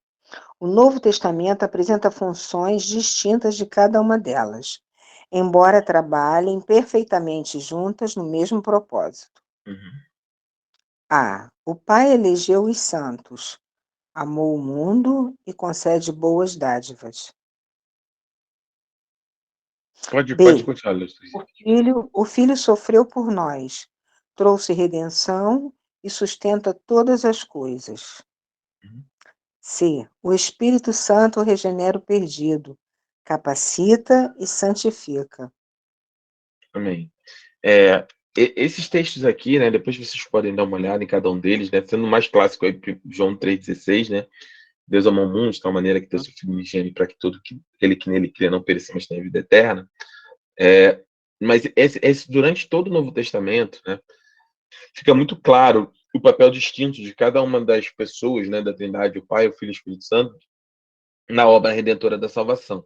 Speaker 3: o Novo Testamento apresenta funções distintas de cada uma delas, embora trabalhem perfeitamente juntas no mesmo propósito. O Pai elegeu os santos, amou o mundo e concede boas dádivas.
Speaker 1: Pode continuar,
Speaker 3: o Filho sofreu por nós, trouxe redenção e sustenta todas as coisas. C. O Espírito Santo regenera o perdido, capacita e santifica.
Speaker 1: Amém. Esses textos aqui, né, depois vocês podem dar uma olhada em cada um deles, né, sendo o mais clássico aí, João 3,16, né, Deus amou o mundo de tal maneira que deu seu Filho unigênito para que todo aquele que nele crê não pereça, mas tenha vida eterna. Mas durante todo o Novo Testamento, né, fica muito claro o papel distinto de cada uma das pessoas, né, da Trindade, o Pai, o Filho e o Espírito Santo, na obra redentora da salvação.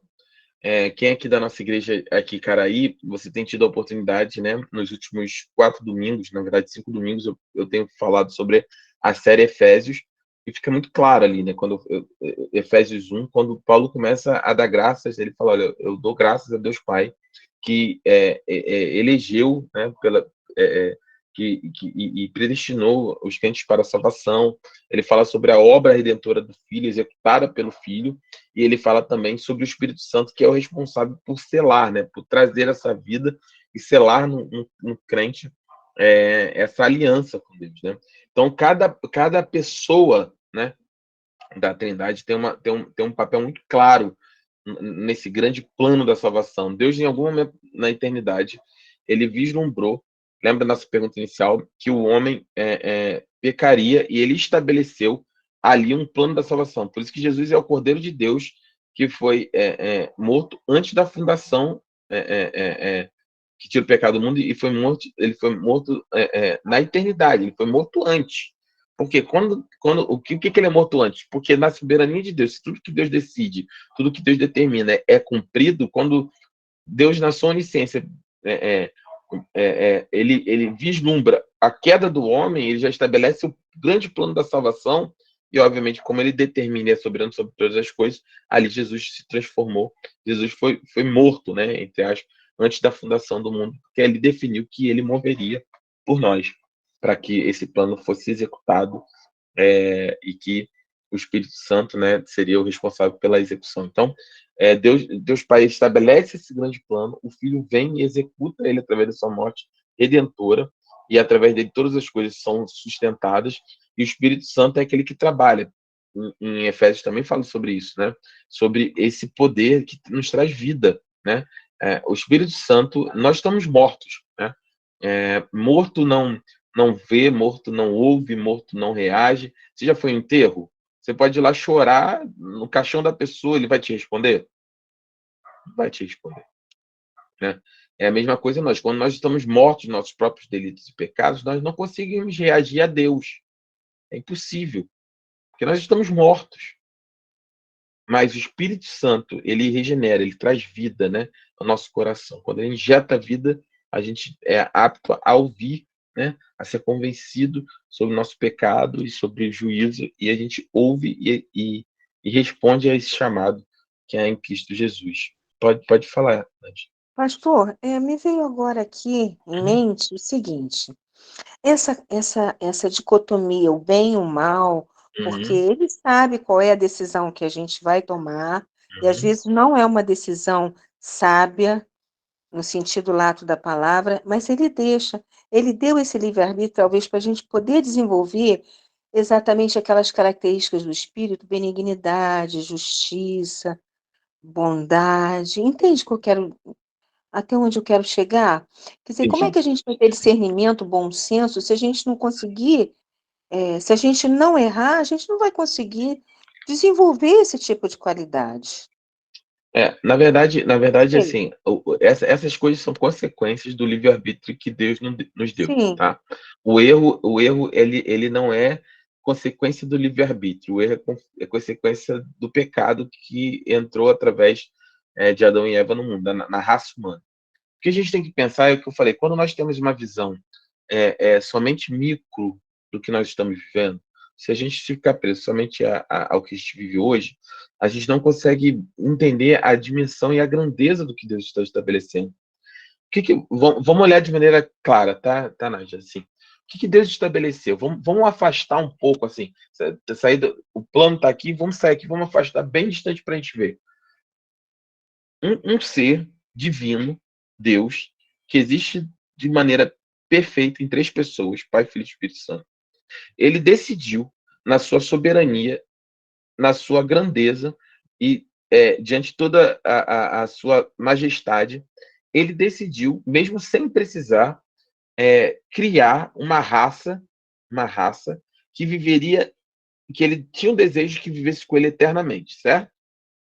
Speaker 1: Quem aqui da nossa igreja, aqui Caraí, você tem tido a oportunidade, né, nos últimos 4 domingos, na verdade 5 domingos, eu tenho falado sobre a série Efésios, e fica muito claro ali, né, quando Efésios 1, quando Paulo começa a dar graças, ele fala, olha, eu dou graças a Deus Pai, que elegeu, né, e predestinou os crentes para a salvação. Ele fala sobre a obra redentora do Filho, executada pelo Filho, e ele fala também sobre o Espírito Santo, que é o responsável por selar, né, por trazer essa vida e selar no crente essa aliança com Deus, né? Então, cada pessoa, né, da Trindade tem um papel muito claro nesse grande plano da salvação. Deus, em algum momento na eternidade, ele vislumbrou, lembra da nossa pergunta inicial, que o homem pecaria, e ele estabeleceu ali um plano da salvação. Por isso que Jesus é o Cordeiro de Deus, que foi morto antes da fundação, que tira o pecado do mundo, e ele foi morto na eternidade, ele foi morto antes. Porque o que ele é morto antes? Porque na soberania de Deus, tudo que Deus decide, tudo que Deus determina é cumprido, quando Deus, na sua onisciência, ele vislumbra a queda do homem, ele já estabelece o grande plano da salvação, e obviamente, como ele determina e é soberano sobre todas as coisas, ali Jesus se transformou, Jesus foi morto, né, entre aspas, antes da fundação do mundo, porque ele definiu que ele morreria por nós, para que esse plano fosse executado, e que o Espírito Santo, né, seria o responsável pela execução. Então, Deus Pai estabelece esse grande plano, o Filho vem e executa ele através da sua morte redentora, e através dele todas as coisas são sustentadas, e o Espírito Santo é aquele que trabalha. Em Efésios também fala sobre isso, né? Sobre esse poder que nos traz vida, né? O Espírito Santo, nós estamos mortos, né? Morto não vê, morto não ouve, morto não reage. Você já foi em enterro? Você pode ir lá chorar no caixão da pessoa, ele vai te responder? Não vai te responder, né? É a mesma coisa nós. Quando nós estamos mortos nos nossos próprios delitos e pecados, nós não conseguimos reagir a Deus. É impossível, porque nós estamos mortos. Mas o Espírito Santo, ele regenera, ele traz vida, né, ao nosso coração. Quando ele injeta vida, a gente é apto a ouvir, né, a ser convencido sobre o nosso pecado e sobre o juízo, e a gente ouve e responde a esse chamado que é em Cristo Jesus. Pode falar, Nath.
Speaker 3: Pastor, me veio agora aqui em mente o seguinte: essa dicotomia, o bem e o mal, porque ele sabe qual é a decisão que a gente vai tomar, e às vezes não é uma decisão sábia, no sentido lato da palavra, mas ele deu esse livre-arbítrio, talvez, para a gente poder desenvolver exatamente aquelas características do espírito, benignidade, justiça, bondade. Entende que eu quero, até onde eu quero chegar? Quer dizer, como é que a gente vai ter discernimento, bom senso, se a gente não conseguir, se a gente não errar, a gente não vai conseguir desenvolver esse tipo de qualidade.
Speaker 1: Na verdade, assim, essas coisas são consequências do livre-arbítrio que Deus nos deu,
Speaker 3: Sim.
Speaker 1: tá? O erro ele não é consequência do livre-arbítrio, o erro é consequência do pecado que entrou através de Adão e Eva no mundo, na raça humana. O que a gente tem que pensar é o que eu falei, quando nós temos uma visão somente micro do que nós estamos vivendo, se a gente ficar preso somente ao que a gente vive hoje, a gente não consegue entender a dimensão e a grandeza do que Deus está estabelecendo. Vamos olhar de maneira clara, tá, Nádia? Assim, o que Deus estabeleceu? Vamos afastar um pouco, assim, o plano está aqui, vamos sair aqui, vamos afastar bem distante para a gente ver. Um ser divino, Deus, que existe de maneira perfeita em 3 pessoas, Pai, Filho e Espírito Santo. Ele decidiu, na sua soberania, na sua grandeza e diante de toda a sua majestade, ele decidiu, mesmo sem precisar, criar uma raça que viveria, que ele tinha um desejo que vivesse com ele eternamente, certo?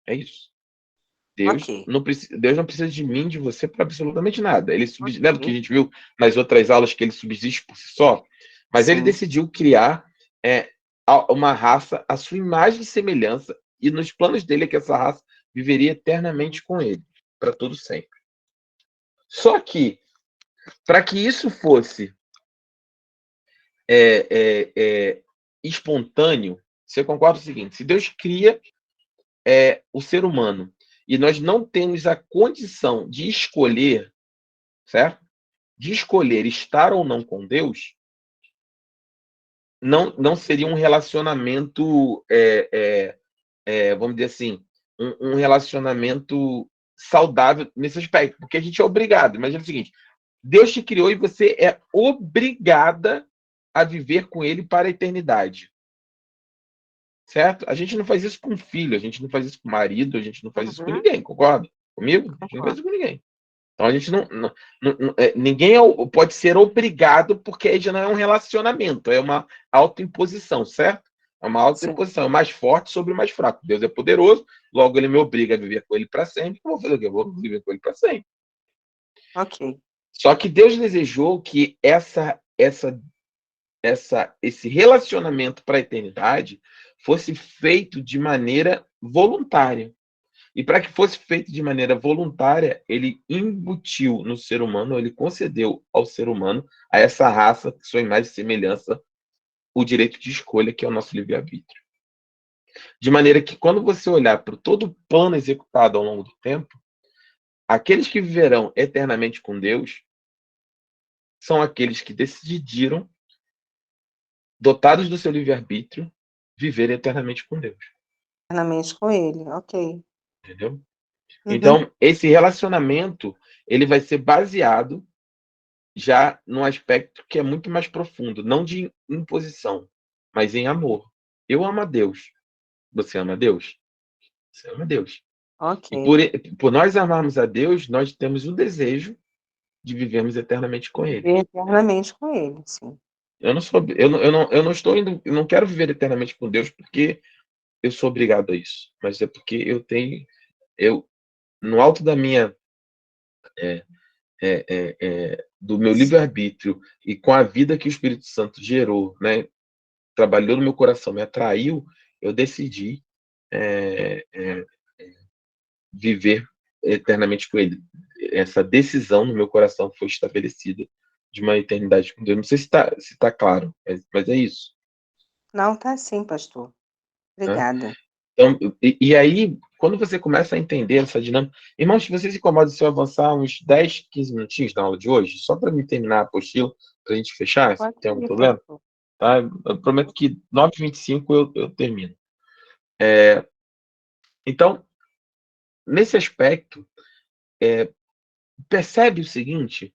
Speaker 1: É isso. Deus não precisa de mim, de você, para absolutamente nada. Ele lembra que a gente viu nas outras aulas que ele subsiste por si só? Mas ele decidiu criar uma raça à sua imagem e semelhança, e nos planos dele é que essa raça viveria eternamente com ele, para todo sempre. Só que, para que isso fosse espontâneo, você concorda com o seguinte: se Deus cria o ser humano e nós não temos a condição de escolher, certo? De escolher estar ou não com Deus, não seria um relacionamento, vamos dizer assim, um relacionamento saudável nesse aspecto, porque a gente é obrigado. Imagina o seguinte: Deus te criou e você é obrigada a viver com ele para a eternidade. Certo? A gente não faz isso com filho, a gente não faz isso com marido, a gente não faz isso com ninguém, concorda comigo? A gente não faz isso com ninguém. Então a gente ninguém pode ser obrigado, porque aí já não é um relacionamento, é uma autoimposição, certo? É uma autoimposição, é o mais forte sobre o mais fraco. Deus é poderoso, logo ele me obriga a viver com ele para sempre. Eu vou fazer o quê? Eu vou viver com ele para sempre.
Speaker 3: Ok.
Speaker 1: Só que Deus desejou que esse relacionamento para a eternidade fosse feito de maneira voluntária. E para que fosse feito de maneira voluntária, ele embutiu no ser humano, ele concedeu ao ser humano, a essa raça, que sua imagem e semelhança, o direito de escolha, que é o nosso livre-arbítrio. De maneira que, quando você olhar para todo o plano executado ao longo do tempo, aqueles que viverão eternamente com Deus são aqueles que decidiram, dotados do seu livre-arbítrio, viver eternamente com Deus.
Speaker 3: Eternamente com ele, ok.
Speaker 1: Entendeu? Então, esse relacionamento, ele vai ser baseado já num aspecto que é muito mais profundo, não de imposição, mas em amor. Eu amo a Deus. Você ama a Deus? Você ama a Deus.
Speaker 3: Ok.
Speaker 1: E por nós amarmos a Deus, nós temos o desejo de vivermos eternamente com Ele.
Speaker 3: Viver eternamente com ele, sim.
Speaker 1: Eu não quero viver eternamente com Deus porque eu sou obrigado a isso, mas é porque no alto da minha do meu livre-arbítrio e com a vida que o Espírito Santo gerou, né, trabalhou no meu coração, me atraiu, eu decidi viver eternamente com Ele. Essa decisão no meu coração foi estabelecida de uma eternidade com Deus. Não sei se tá claro, mas é isso.
Speaker 3: Não, tá sim, pastor. Obrigada.
Speaker 1: Né? Então, e aí, quando você começa a entender essa dinâmica... Irmãos, se vocês se incomodam se eu avançar uns 10, 15 minutinhos na aula de hoje, só para me terminar a apostila, para a gente fechar, se tem algum problema? Tá? Eu prometo que 9h25 eu termino. Então, nesse aspecto, percebe o seguinte,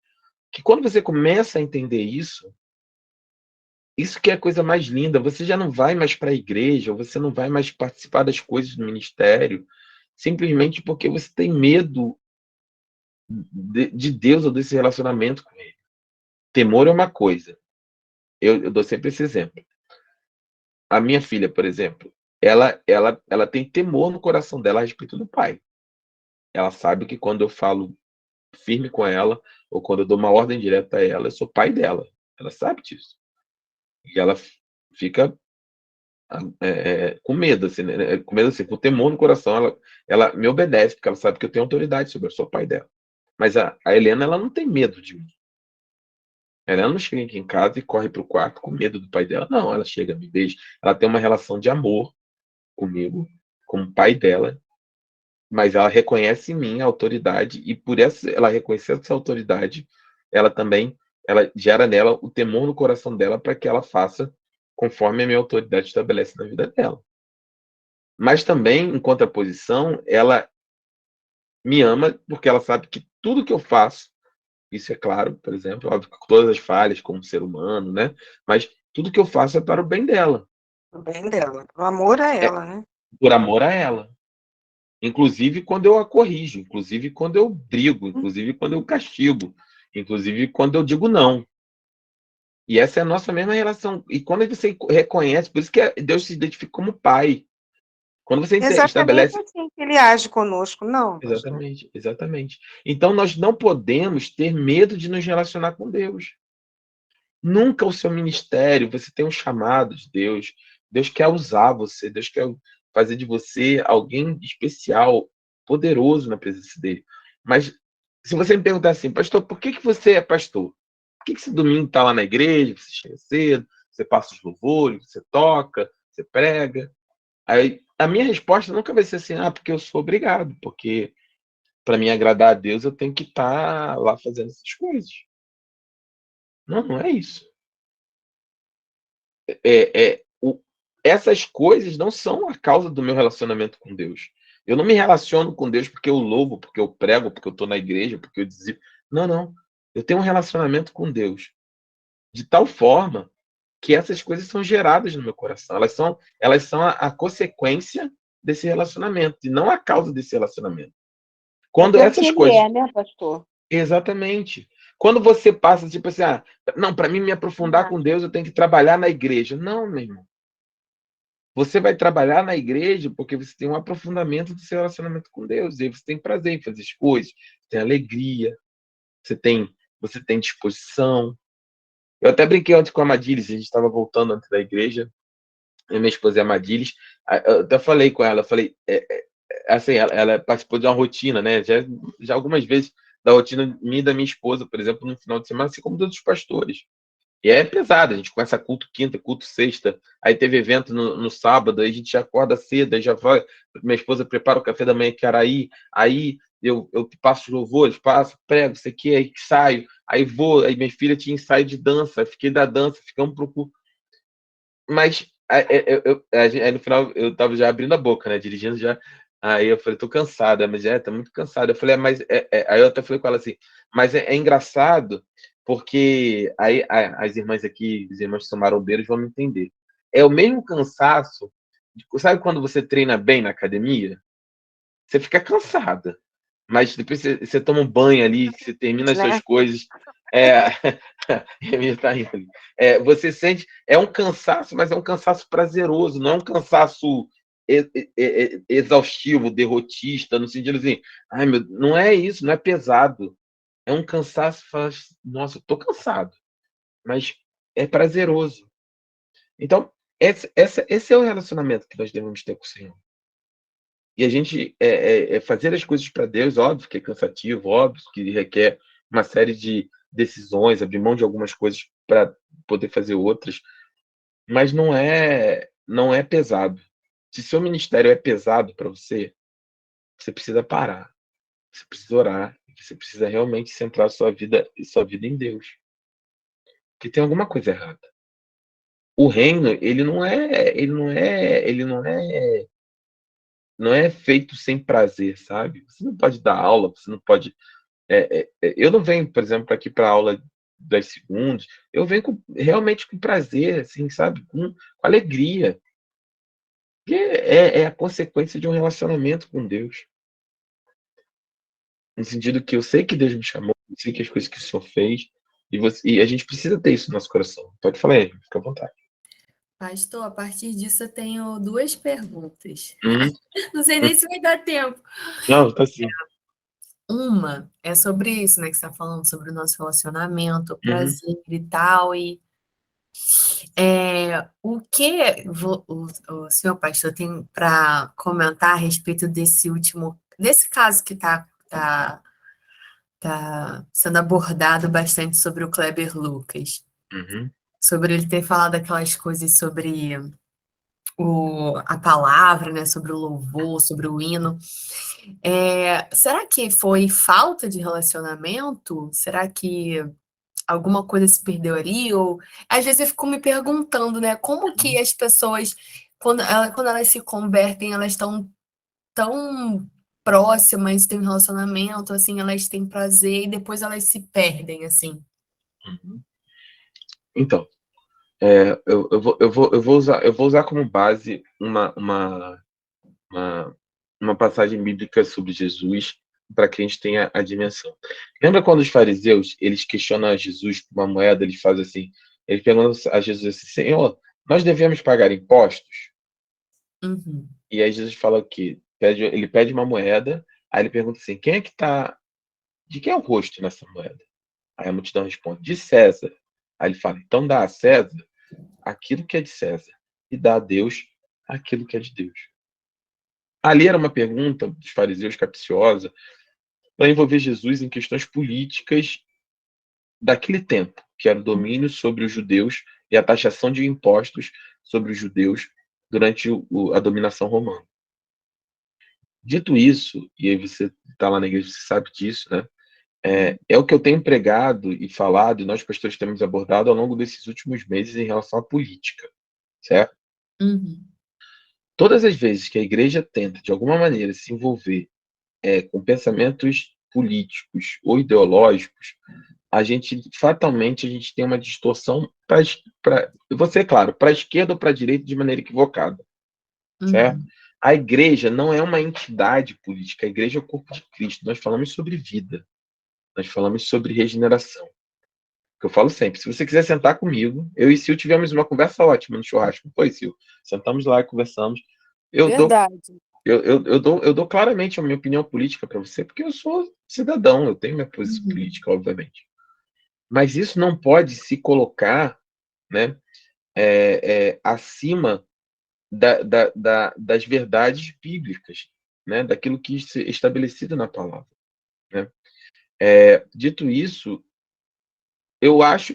Speaker 1: que quando você começa a entender isso que é a coisa mais linda, você já não vai mais para a igreja, você não vai mais participar das coisas do ministério, simplesmente porque você tem medo de Deus ou desse relacionamento com Ele. Temor é uma coisa. Eu dou sempre esse exemplo. A minha filha, por exemplo, ela tem temor no coração dela a respeito do pai. Ela sabe que quando eu falo firme com ela, ou quando eu dou uma ordem direta a ela, eu sou pai dela. Ela sabe disso. E ela fica com medo, assim, né? Com medo, assim, com temor no coração. Ela me obedece, porque ela sabe que eu tenho autoridade sobre, eu sou pai dela. Mas a Helena, ela não tem medo de mim. Ela não chega aqui em casa e corre para o quarto com medo do pai dela. Não, ela chega, me beija. Ela tem uma relação de amor comigo, como pai dela, mas ela reconhece em mim a autoridade, e por ela reconhecer essa autoridade, ela gera nela o temor no coração dela para que ela faça conforme a minha autoridade estabelece na vida dela. Mas também, em contraposição, ela me ama porque ela sabe que tudo que eu faço, isso é claro, por exemplo, óbvio, com todas as falhas como ser humano, né? Mas tudo que eu faço é para o bem dela.
Speaker 3: O bem dela, por amor a ela, né?
Speaker 1: Por amor a ela. Inclusive quando eu a corrijo, inclusive quando eu brigo, inclusive quando eu castigo, inclusive quando eu digo não. E essa é a nossa mesma relação. E quando você reconhece, por isso que Deus se identifica como pai. Quando você estabelece...
Speaker 3: assim que ele age conosco, não?
Speaker 1: Exatamente, exatamente. Então nós não podemos ter medo de nos relacionar com Deus. Nunca o seu ministério, você tem um chamado de Deus, Deus quer usar você, Deus quer fazer de você alguém especial, poderoso na presença dele. Mas se você me perguntar assim, pastor, por que você é pastor? Por que esse domingo está lá na igreja, você chega cedo, você passa os louvores, você toca, você prega? Aí a minha resposta nunca vai ser assim, porque eu sou obrigado, porque para mim agradar a Deus eu tenho que estar lá fazendo essas coisas. Não, não é isso. Essas coisas não são a causa do meu relacionamento com Deus. Eu não me relaciono com Deus porque eu louvo, porque eu prego, porque eu estou na igreja, porque eu dizimo. Não, não. Eu tenho um relacionamento com Deus de tal forma que essas coisas são geradas no meu coração. Elas são a consequência desse relacionamento e não a causa desse relacionamento. Quando essas coisas,
Speaker 3: né, pastor?
Speaker 1: Exatamente. Quando você passa tipo assim, não, para mim me aprofundar com Deus, eu tenho que trabalhar na igreja. Não, meu irmão. Você vai trabalhar na igreja porque você tem um aprofundamento do seu relacionamento com Deus. E aí você tem prazer em fazer as coisas, tem alegria, você tem disposição. Eu até brinquei ontem com a Madilis, a gente estava voltando antes da igreja, e minha esposa é a Madilis. Eu até falei com ela, assim, ela participou de uma rotina, né? Já algumas vezes da rotina minha e da minha esposa, por exemplo, no final de semana, assim como todos os pastores. E é pesado, a gente começa culto quinta, culto sexta, aí teve evento no sábado, aí a gente já acorda cedo, aí já vai, minha esposa prepara o café da manhã que era aí eu passo os louvores, prego, isso aqui, aí saio, aí vou, aí minha filha tinha ensaio de dança, fiquei da dança, ficamos pro culto. Mas aí no final eu tava já abrindo a boca, né, dirigindo já, aí eu falei, tô cansada, mas tá muito cansada. Eu falei, aí eu até falei com ela assim, mas é engraçado, porque aí as irmãs aqui, os irmãos que são marombeiros vão me entender. É o mesmo cansaço, sabe quando você treina bem na academia? Você fica cansada, mas depois você toma um banho ali, você termina as suas coisas, tá rindo ali. Você sente, é um cansaço, mas é um cansaço prazeroso, não é um cansaço exaustivo, derrotista, no sentido assim, não é isso, não é pesado. É um cansaço, fala, nossa, eu tô cansado, mas é prazeroso. Então, esse é o relacionamento que nós devemos ter com o Senhor. E a gente fazer as coisas para Deus, óbvio que é cansativo, óbvio que requer uma série de decisões, abrir mão de algumas coisas para poder fazer outras, mas não é pesado. Se seu ministério é pesado para você, você precisa parar, você precisa orar, você precisa realmente centrar sua vida em Deus, porque tem alguma coisa errada. O reino, não é feito sem prazer, sabe? Você não pode dar aula, você não pode. Eu não venho, por exemplo, aqui para aula 10 segundos, eu venho realmente com prazer, assim, sabe? Com alegria. Porque é a consequência de um relacionamento com Deus. No sentido que eu sei que Deus me chamou, eu sei que as coisas que o Senhor fez, e a gente precisa ter isso no nosso coração. Pode falar aí, fica à vontade.
Speaker 4: Pastor, a partir disso eu tenho 2 perguntas. Não sei
Speaker 1: Uhum.
Speaker 4: nem se vai dar tempo.
Speaker 1: Não, tá sim.
Speaker 4: Uma é sobre isso, né, que você está falando, sobre o nosso relacionamento, o prazer e tal, o que o senhor pastor tem para comentar a respeito desse caso que está sendo abordado bastante sobre o Kleber Lucas, sobre ele ter falado aquelas coisas sobre a palavra, né, sobre o louvor, sobre o hino. Será que foi falta de relacionamento? Será que alguma coisa se perdeu ali? Ou às vezes eu fico me perguntando, né, como que as pessoas, quando elas se convertem, elas estão tão próximas, têm um relacionamento, assim, elas têm prazer e depois elas se perdem, assim.
Speaker 1: Então, eu vou usar como base uma passagem bíblica sobre Jesus para que a gente tenha a dimensão. Lembra quando os fariseus eles questionam a Jesus por uma moeda, eles fazem assim, eles perguntam a Jesus assim, Senhor, nós devemos pagar impostos? E aí Jesus fala que ele pede uma moeda, aí ele pergunta assim, de quem é o rosto nessa moeda? Aí a multidão responde, de César. Aí ele fala, então dá a César aquilo que é de César e dá a Deus aquilo que é de Deus. Ali era uma pergunta dos fariseus capciosa para envolver Jesus em questões políticas daquele tempo, que era o domínio sobre os judeus e a taxação de impostos sobre os judeus durante a dominação romana. Dito isso, e aí você está lá na igreja, você sabe disso, né? É o que eu tenho pregado e falado, e nós pastores temos abordado ao longo desses últimos meses em relação à política, certo?
Speaker 4: Uhum.
Speaker 1: Todas as vezes que a igreja tenta, de alguma maneira, se envolver com pensamentos políticos ou ideológicos, fatalmente, a gente tem uma distorção você, claro, para a esquerda ou para a direita de maneira equivocada, certo?
Speaker 4: Uhum.
Speaker 1: A igreja não é uma entidade política, a igreja é o corpo de Cristo. Nós falamos sobre vida, nós falamos sobre regeneração. Que eu falo sempre, se você quiser sentar comigo, eu e Sil tivemos uma conversa ótima no churrasco, não foi, Sil? Sentamos lá e conversamos.
Speaker 6: Verdade.
Speaker 1: Eu dou claramente a minha opinião política para você, porque eu sou cidadão, eu tenho minha posição política, obviamente. Mas isso não pode se colocar, né, acima das verdades bíblicas, né, daquilo que é estabelecido na palavra, né? Dito isso, eu acho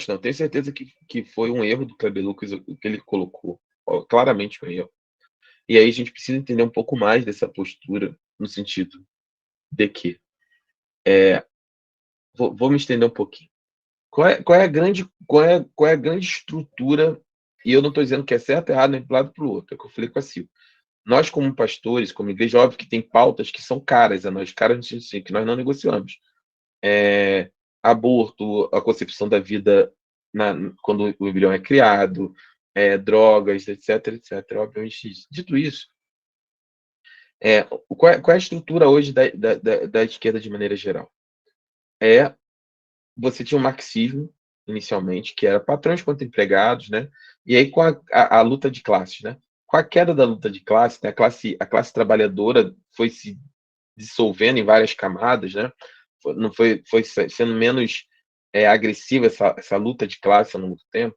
Speaker 1: não, tenho certeza que foi um erro do Kleber Lucas o que ele colocou, claramente um erro. E aí a gente precisa entender um pouco mais dessa postura, no sentido de que, vou me estender um pouquinho. Qual é a grande estrutura, e eu não estou dizendo que é certo ou errado, nem para um lado ou para o outro, é o que eu falei com a Sil. Nós, como pastores, como igreja, óbvio que tem pautas que são caras a nós, caras no sentido assim, que nós não negociamos. Aborto, a concepção da vida quando o embrião é criado, drogas, etc, etc. Obviamente isso. Dito isso, qual é a estrutura hoje da esquerda de maneira geral? Você tinha o marxismo, inicialmente, que era patrões contra empregados, né? E aí com a luta de classes, né? Com a queda da luta de classe, né? A classe trabalhadora foi se dissolvendo em várias camadas, né? Foi sendo menos agressiva essa luta de classe ao longo do tempo,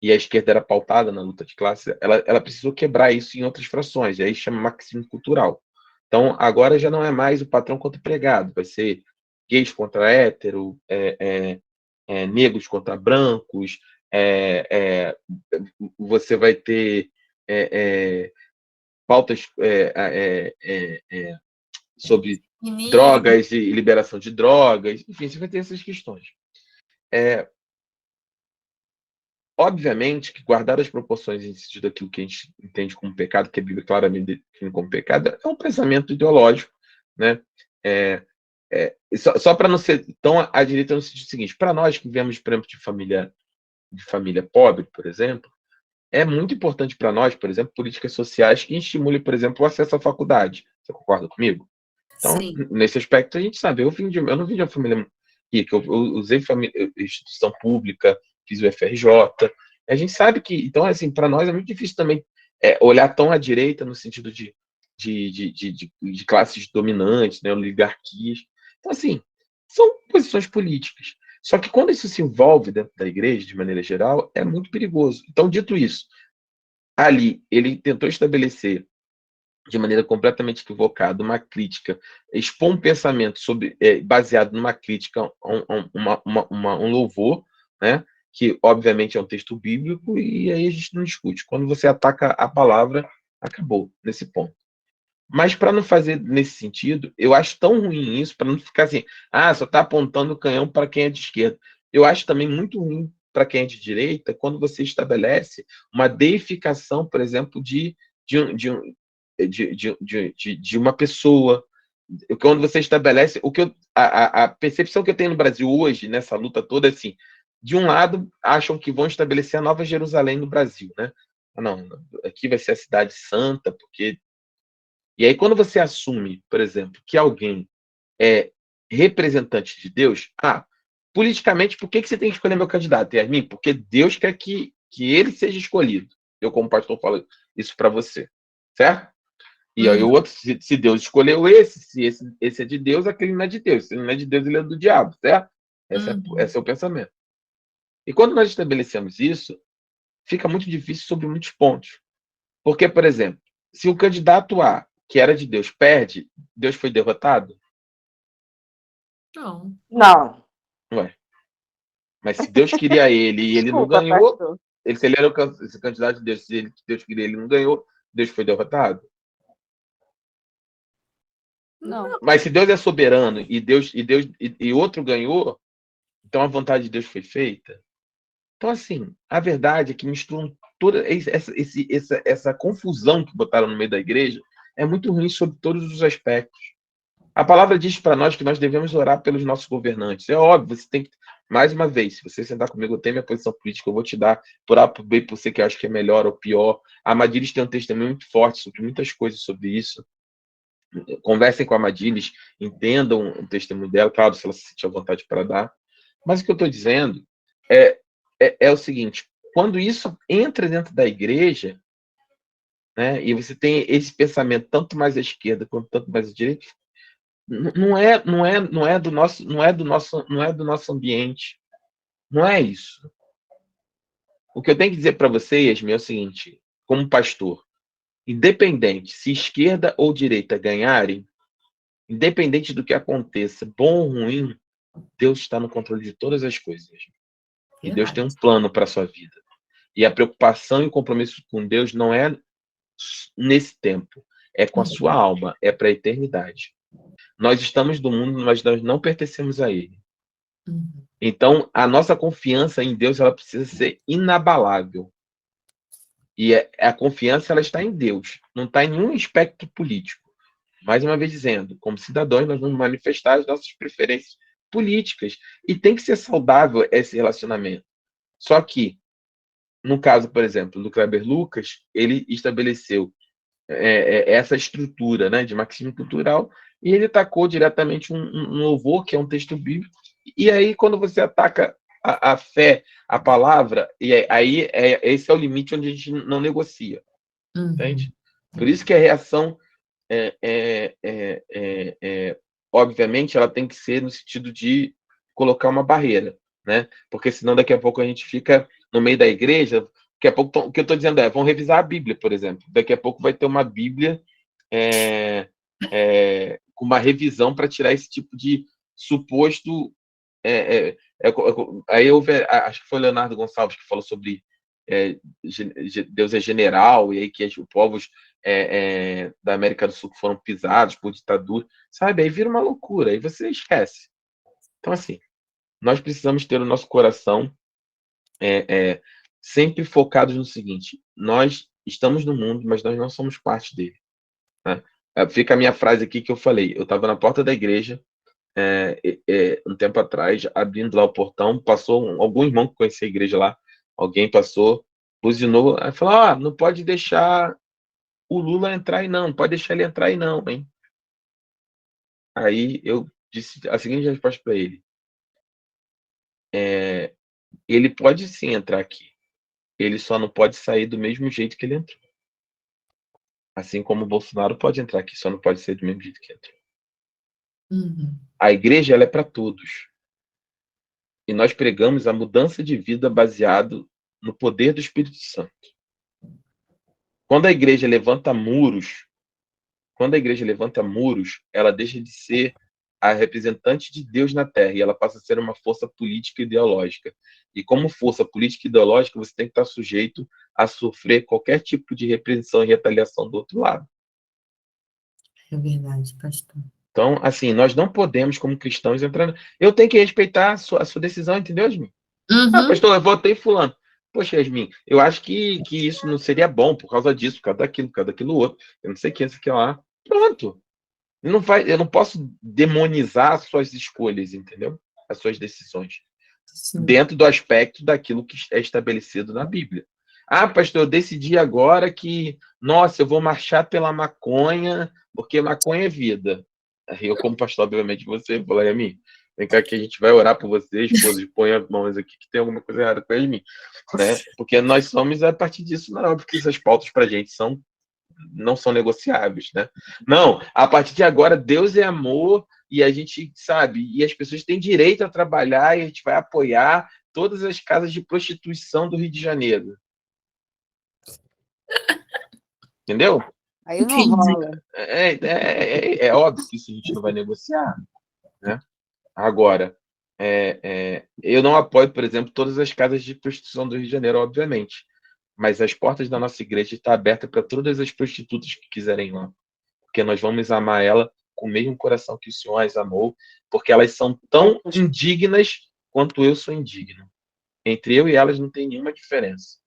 Speaker 1: e a esquerda era pautada na luta de classe, ela precisou quebrar isso em outras frações, e aí chama marxismo cultural. Então, agora já não é mais o patrão contra o empregado, vai ser gays contra hétero, negros contra brancos, você vai ter pautas sobre drogas e liberação de drogas, enfim, você vai ter essas questões. Obviamente que guardar as proporções em sentido daquilo que a gente entende como pecado, que a Bíblia claramente define como pecado, é um pensamento ideológico, né? Só para não ser tão à direita no sentido seguinte, para nós que vivemos, por exemplo, de família pobre, por exemplo, é muito importante para nós, por exemplo, políticas sociais que estimulem, por exemplo, o acesso à faculdade. Você concorda comigo? Então,
Speaker 4: Sim.
Speaker 1: nesse aspecto, a gente sabe, eu não vim de uma família rica, eu usei instituição pública, fiz o FRJ, a gente sabe que, então, assim, para nós é muito difícil também olhar tão à direita no sentido de classes dominantes, né, oligarquias. Então, assim, são posições políticas. Só que quando isso se envolve dentro da igreja, de maneira geral, é muito perigoso. Então, dito isso, ali ele tentou estabelecer de maneira completamente equivocada uma crítica, expor um pensamento baseado numa crítica, um louvor, né, que obviamente é um texto bíblico, e aí a gente não discute. Quando você ataca a palavra, acabou nesse ponto. Mas para não fazer nesse sentido, eu acho tão ruim isso, para não ficar assim, só está apontando o canhão para quem é de esquerda. Eu acho também muito ruim para quem é de direita quando você estabelece uma deificação, por exemplo, de uma pessoa. Quando você estabelece a percepção que eu tenho no Brasil hoje, nessa luta toda, é assim, de um lado, acham que vão estabelecer a Nova Jerusalém no Brasil, né? Não, aqui vai ser a cidade santa, porque... E aí, quando você assume, por exemplo, que alguém é representante de Deus, politicamente, por que você tem que escolher meu candidato, Yasmin? Porque Deus quer que ele seja escolhido. Eu, como pastor, falo isso para você, certo? E aí o outro, se Deus escolheu se esse é de Deus, aquele não é de Deus. Se ele não é de Deus, ele é do diabo, certo? Esse é o pensamento. E quando nós estabelecemos isso, fica muito difícil sobre muitos pontos. Porque, por exemplo, se o candidato A que era de Deus, perde, Deus foi derrotado?
Speaker 4: Não.
Speaker 3: Não.
Speaker 1: Ué. Mas se Deus queria ele e ele não
Speaker 3: Desculpa,
Speaker 1: ganhou,
Speaker 3: pastor.
Speaker 1: se ele era esse candidato de Deus, se Deus queria ele não ganhou, Deus foi derrotado?
Speaker 3: Não.
Speaker 1: Mas se Deus é soberano e outro ganhou, então a vontade de Deus foi feita. Então, assim, a verdade é que misturam toda essa confusão que botaram no meio da igreja, é muito ruim sobre todos os aspectos. A palavra diz para nós que nós devemos orar pelos nossos governantes. É óbvio, você tem que, mais uma vez, se você sentar comigo, eu tenho minha posição política, eu vou te dar por A, por B, por C, que eu acho que é melhor ou pior. A Amadilis tem um testemunho muito forte sobre muitas coisas sobre isso. Conversem com a Amadilis, entendam o testemunho dela, claro, se ela se sentir à vontade para dar. Mas o que eu estou dizendo é o seguinte: quando isso entra dentro da igreja, né, e você tem esse pensamento tanto mais à esquerda quanto tanto mais à direita, não é do nosso ambiente. Não é isso. O que eu tenho que dizer para vocês, Yasmin, é o seguinte: como pastor, independente se esquerda ou direita ganharem, independente do que aconteça, bom ou ruim, Deus está no controle de todas as coisas. E Deus tem um plano para a sua vida. E a preocupação e o compromisso com Deus não é nesse tempo, é com a sua alma, é para a eternidade. Nós estamos do mundo, mas nós não pertencemos a ele. Então, a nossa confiança em Deus, ela precisa ser inabalável. E a confiança, ela está em Deus, não está em nenhum aspecto político. Mais uma vez dizendo, como cidadãos, nós vamos manifestar as nossas preferências políticas. E tem que ser saudável esse relacionamento. Só que, no caso, por exemplo, do Kleber Lucas, ele estabeleceu essa estrutura, né, de marxismo cultural, e ele atacou diretamente um louvor, que é um texto bíblico. E aí, quando você ataca a fé, a palavra, e aí esse é o limite onde a gente não negocia. Entende? Por isso que a reação, obviamente, ela tem que ser no sentido de colocar uma barreira, né? Porque senão daqui a pouco a gente fica no meio da igreja. Daqui a pouco, o que eu estou dizendo vão revisar a Bíblia, por exemplo. Daqui a pouco vai ter uma Bíblia com uma revisão para tirar esse tipo de suposto. Aí acho que foi o Leonardo Gonçalves que falou sobre Deus é general, e aí que os povos da América do Sul que foram pisados por ditadura, sabe? Aí vira uma loucura, aí você esquece. Então, assim, nós precisamos ter o nosso coração sempre focados no seguinte: nós estamos no mundo, mas nós não somos parte dele. Né? Fica a minha frase aqui que eu falei. Eu estava na porta da igreja um tempo atrás, abrindo lá o portão, passou algum irmão que conhecia a igreja lá, alguém passou, buzinou, aí falou: não pode deixar o Lula entrar aí não pode deixar ele entrar aí não, hein? Aí eu disse a seguinte resposta para ele: ele pode sim entrar aqui, ele só não pode sair do mesmo jeito que ele entrou. Assim como o Bolsonaro pode entrar aqui, só não pode sair do mesmo jeito que entrou. A igreja, ela é para todos. E nós pregamos a mudança de vida baseado no poder do Espírito Santo. Quando a igreja levanta muros, ela deixa de ser a representante de Deus na Terra e ela passa a ser uma força política e ideológica. E como força política e ideológica, você tem que estar sujeito a sofrer qualquer tipo de repressão e retaliação do outro lado.
Speaker 4: É verdade, pastor.
Speaker 1: Então, assim, nós não podemos, como cristãos, entrar. Eu tenho que respeitar a sua decisão, entendeu, Yasmin? Pastor, eu votei fulano. Poxa, Yasmin, eu acho que isso não seria bom por causa disso, por causa daquilo outro. Eu não sei o que, isso aqui lá. Pronto. Eu não posso demonizar as suas escolhas, entendeu? As suas decisões. Sim. Dentro do aspecto daquilo que é estabelecido na Bíblia. Pastor, eu decidi agora que, nossa, eu vou marchar pela maconha, porque maconha é vida. Aí eu, como pastor, obviamente, você falou: Yasmin, vem cá que a gente vai orar por você, esposa, põe as mãos aqui que tem alguma coisa errada com a Yasmin. Né? Porque nós somos a partir disso, não, porque essas pautas pra gente não são negociáveis, né? Não, a partir de agora, Deus é amor e a gente, sabe, e as pessoas têm direito a trabalhar e a gente vai apoiar todas as casas de prostituição do Rio de Janeiro. Entendeu?
Speaker 3: Aí não rola.
Speaker 1: É óbvio que isso a gente não vai negociar, né? Agora, eu não apoio, por exemplo, todas as casas de prostituição do Rio de Janeiro, obviamente. Mas as portas da nossa igreja estão abertas para todas as prostitutas que quiserem ir lá. Porque nós vamos amar ela com o mesmo coração que o Senhor as amou, porque elas são tão indignas quanto eu sou indigno. Entre eu e elas não tem nenhuma diferença.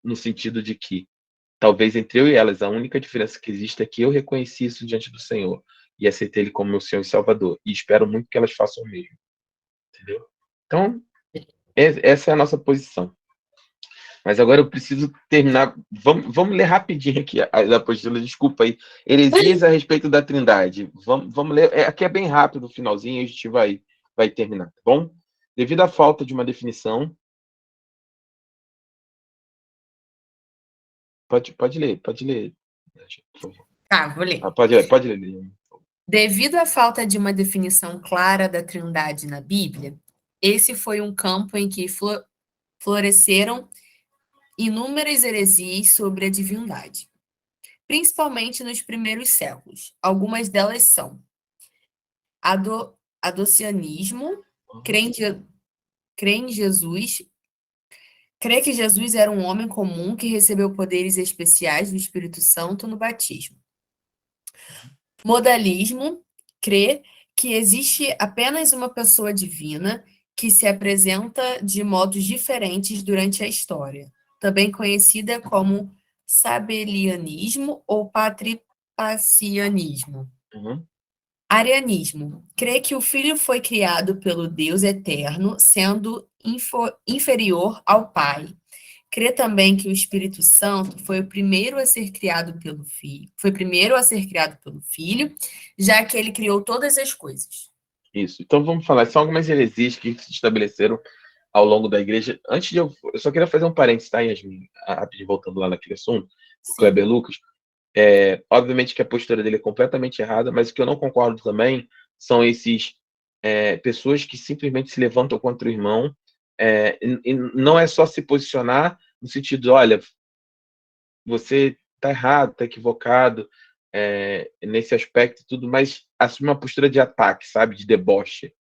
Speaker 1: No sentido de que, talvez entre eu e elas, a única diferença que existe é que eu reconheci isso diante do Senhor e aceitei Ele como meu Senhor e Salvador. E espero muito que elas façam o mesmo. Entendeu? Então, essa é a nossa posição. Mas agora eu preciso terminar. Vamos ler rapidinho aqui a apostila, desculpa aí. Heresias a respeito da Trindade. Vamos ler. Aqui é bem rápido o finalzinho, a gente vai terminar, tá bom? Devido à falta de uma definição. Pode ler.
Speaker 4: Tá, vou ler.
Speaker 1: Pode ler.
Speaker 4: Devido à falta de uma definição clara da Trindade na Bíblia, esse foi um campo em que floresceram inúmeras heresias sobre a divindade, principalmente nos primeiros séculos. Algumas delas são adocianismo, crê em Jesus, crê que Jesus era um homem comum que recebeu poderes especiais do Espírito Santo no batismo. Modalismo, crê que existe apenas uma pessoa divina que se apresenta de modos diferentes durante a história, também conhecida como sabelianismo ou patripacianismo. Arianismo, crê que o Filho foi criado pelo Deus eterno, sendo inferior ao Pai. Crê também que o Espírito Santo foi o primeiro a ser criado pelo Filho, já que ele criou todas as coisas.
Speaker 1: Isso. Então vamos falar. São algumas heresias que se estabeleceram ao longo da igreja. Antes de eu só queria fazer um parênteses, tá, Yasmin? Rapidinho, voltando lá naquele assunto, o Kleber Lucas. Obviamente que a postura dele é completamente errada, mas o que eu não concordo também são pessoas que simplesmente se levantam contra o irmão. E não é só se posicionar no sentido de, olha, você está errado, está equivocado nesse aspecto e tudo, mas assumir uma postura de ataque, sabe? De deboche.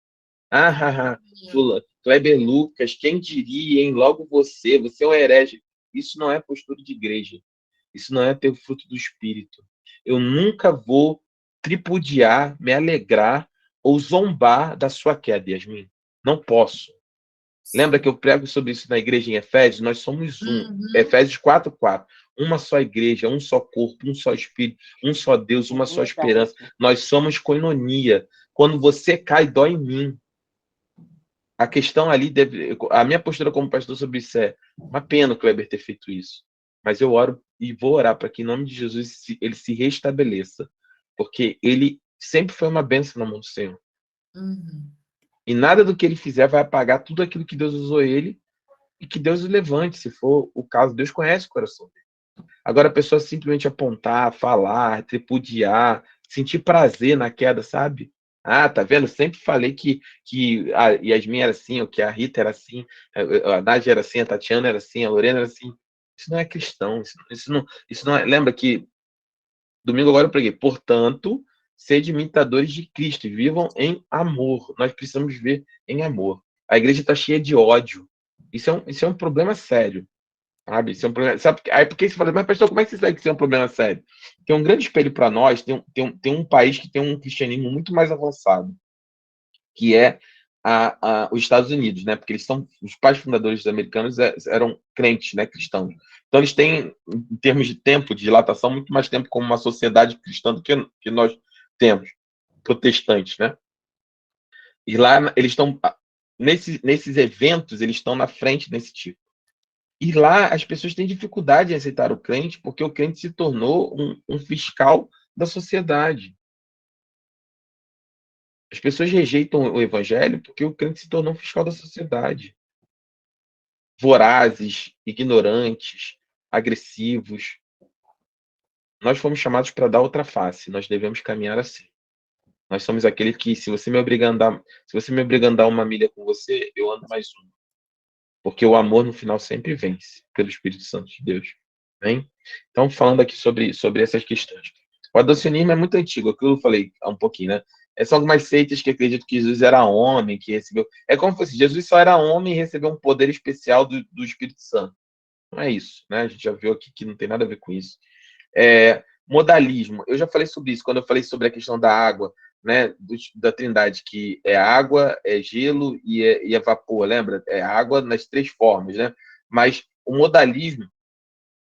Speaker 1: Kleber Lucas, quem diria, hein? Logo você é um herege. Isso não é postura de igreja. Isso não é ter o fruto do Espírito. Eu nunca vou tripudiar, me alegrar ou zombar da sua queda, Yasmin. Não posso. Lembra que eu prego sobre isso na igreja em Efésios? Nós somos um. Efésios 4:4. Uma só igreja, um só corpo, um só Espírito, um só Deus, uma só esperança. Nós somos koinonia. Quando você cai, dói em mim. A questão ali, a minha postura como pastor sobre isso é uma pena o Kleber ter feito isso. Mas eu oro e vou orar para que, em nome de Jesus, ele se restabeleça. Porque ele sempre foi uma bênção na mão do Senhor. E nada do que ele fizer vai apagar tudo aquilo que Deus usou ele e que Deus o levante, se for o caso. Deus conhece o coração dele. Agora, a pessoa simplesmente apontar, falar, tripudiar, sentir prazer na queda, sabe? Tá vendo? Sempre falei que a Yasmin era assim, ou que a Rita era assim, a Nádia era assim, a Tatiana era assim, a Lorena era assim. Isso não é cristão. Isso não é... Lembra que domingo agora eu preguei. Portanto, sede imitadores de Cristo e vivam em amor. Nós precisamos viver em amor. A igreja está cheia de ódio. Isso é um problema sério. Sabe? Isso é um problema. Sabe? Aí por que você fala, mas pastor, como é que você sabe que isso é um problema sério? Tem um grande espelho para nós, tem um país que tem um cristianismo muito mais avançado, que é os Estados Unidos, né? Porque os pais fundadores americanos eram crentes, né? Cristãos. Então eles têm, em termos de tempo, de dilatação, muito mais tempo como uma sociedade cristã do que nós temos, protestantes, né? E lá eles estão, nesses eventos, eles estão na frente desse tipo. E lá as pessoas têm dificuldade em aceitar o crente porque o crente se tornou um fiscal da sociedade. As pessoas rejeitam o evangelho porque o crente se tornou um fiscal da sociedade. Vorazes, ignorantes, agressivos. Nós fomos chamados para dar outra face. Nós devemos caminhar assim. Nós somos aqueles que, se você me obrigar a andar uma milha com você, eu ando mais uma. Porque o amor, no final, sempre vence, pelo Espírito Santo de Deus. Bem? Então, falando aqui sobre essas questões. O adocionismo é muito antigo, aquilo que eu falei há um pouquinho, né? São algumas seitas que acreditam que Jesus era homem, que recebeu... É como se fosse, Jesus só era homem e recebeu um poder especial do Espírito Santo. Não é isso, né? A gente já viu aqui que não tem nada a ver com isso. Modalismo. Eu já falei sobre isso, quando eu falei sobre a questão da água, né? Da Trindade, que é água, é gelo e é vapor, lembra? É água nas três formas, né? Mas o modalismo,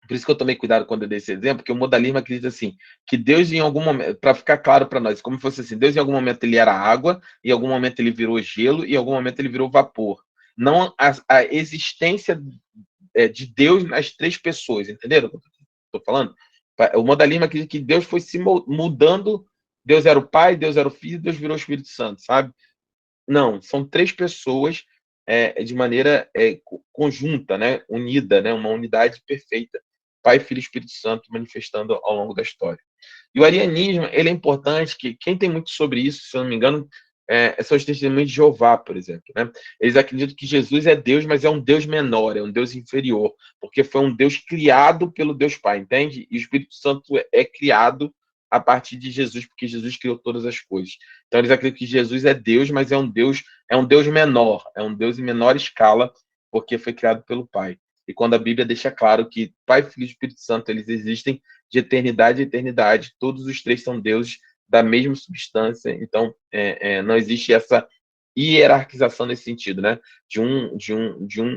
Speaker 1: por isso que eu tomei cuidado quando eu dei esse exemplo, porque o modalismo acredita assim, que Deus em algum momento, para ficar claro para nós, como fosse assim, Deus em algum momento ele era água, em algum momento ele virou gelo, e em algum momento ele virou vapor. Não a existência de Deus nas três pessoas, entenderam o que eu estou falando? O modalismo acredita que Deus foi se mudando, Deus era o Pai, Deus era o Filho, Deus virou o Espírito Santo, sabe? Não, são três pessoas de maneira conjunta, né? Unida, né? Uma unidade perfeita. Pai, Filho e Espírito Santo manifestando ao longo da história. E o arianismo, ele é importante, que quem tem muito sobre isso, se eu não me engano, são os testemunhos de Jeová, por exemplo. Né? Eles acreditam que Jesus é Deus, mas é um Deus menor, é um Deus inferior, porque foi um Deus criado pelo Deus Pai, entende? E o Espírito Santo é criado a partir de Jesus, porque Jesus criou todas as coisas. Então eles acreditam que Jesus é Deus, mas é um Deus menor, é um Deus em menor escala, porque foi criado pelo Pai. E quando a Bíblia deixa claro que Pai, Filho e Espírito Santo, eles existem de eternidade a eternidade, todos os três são deuses da mesma substância, então não existe essa hierarquização nesse sentido, né?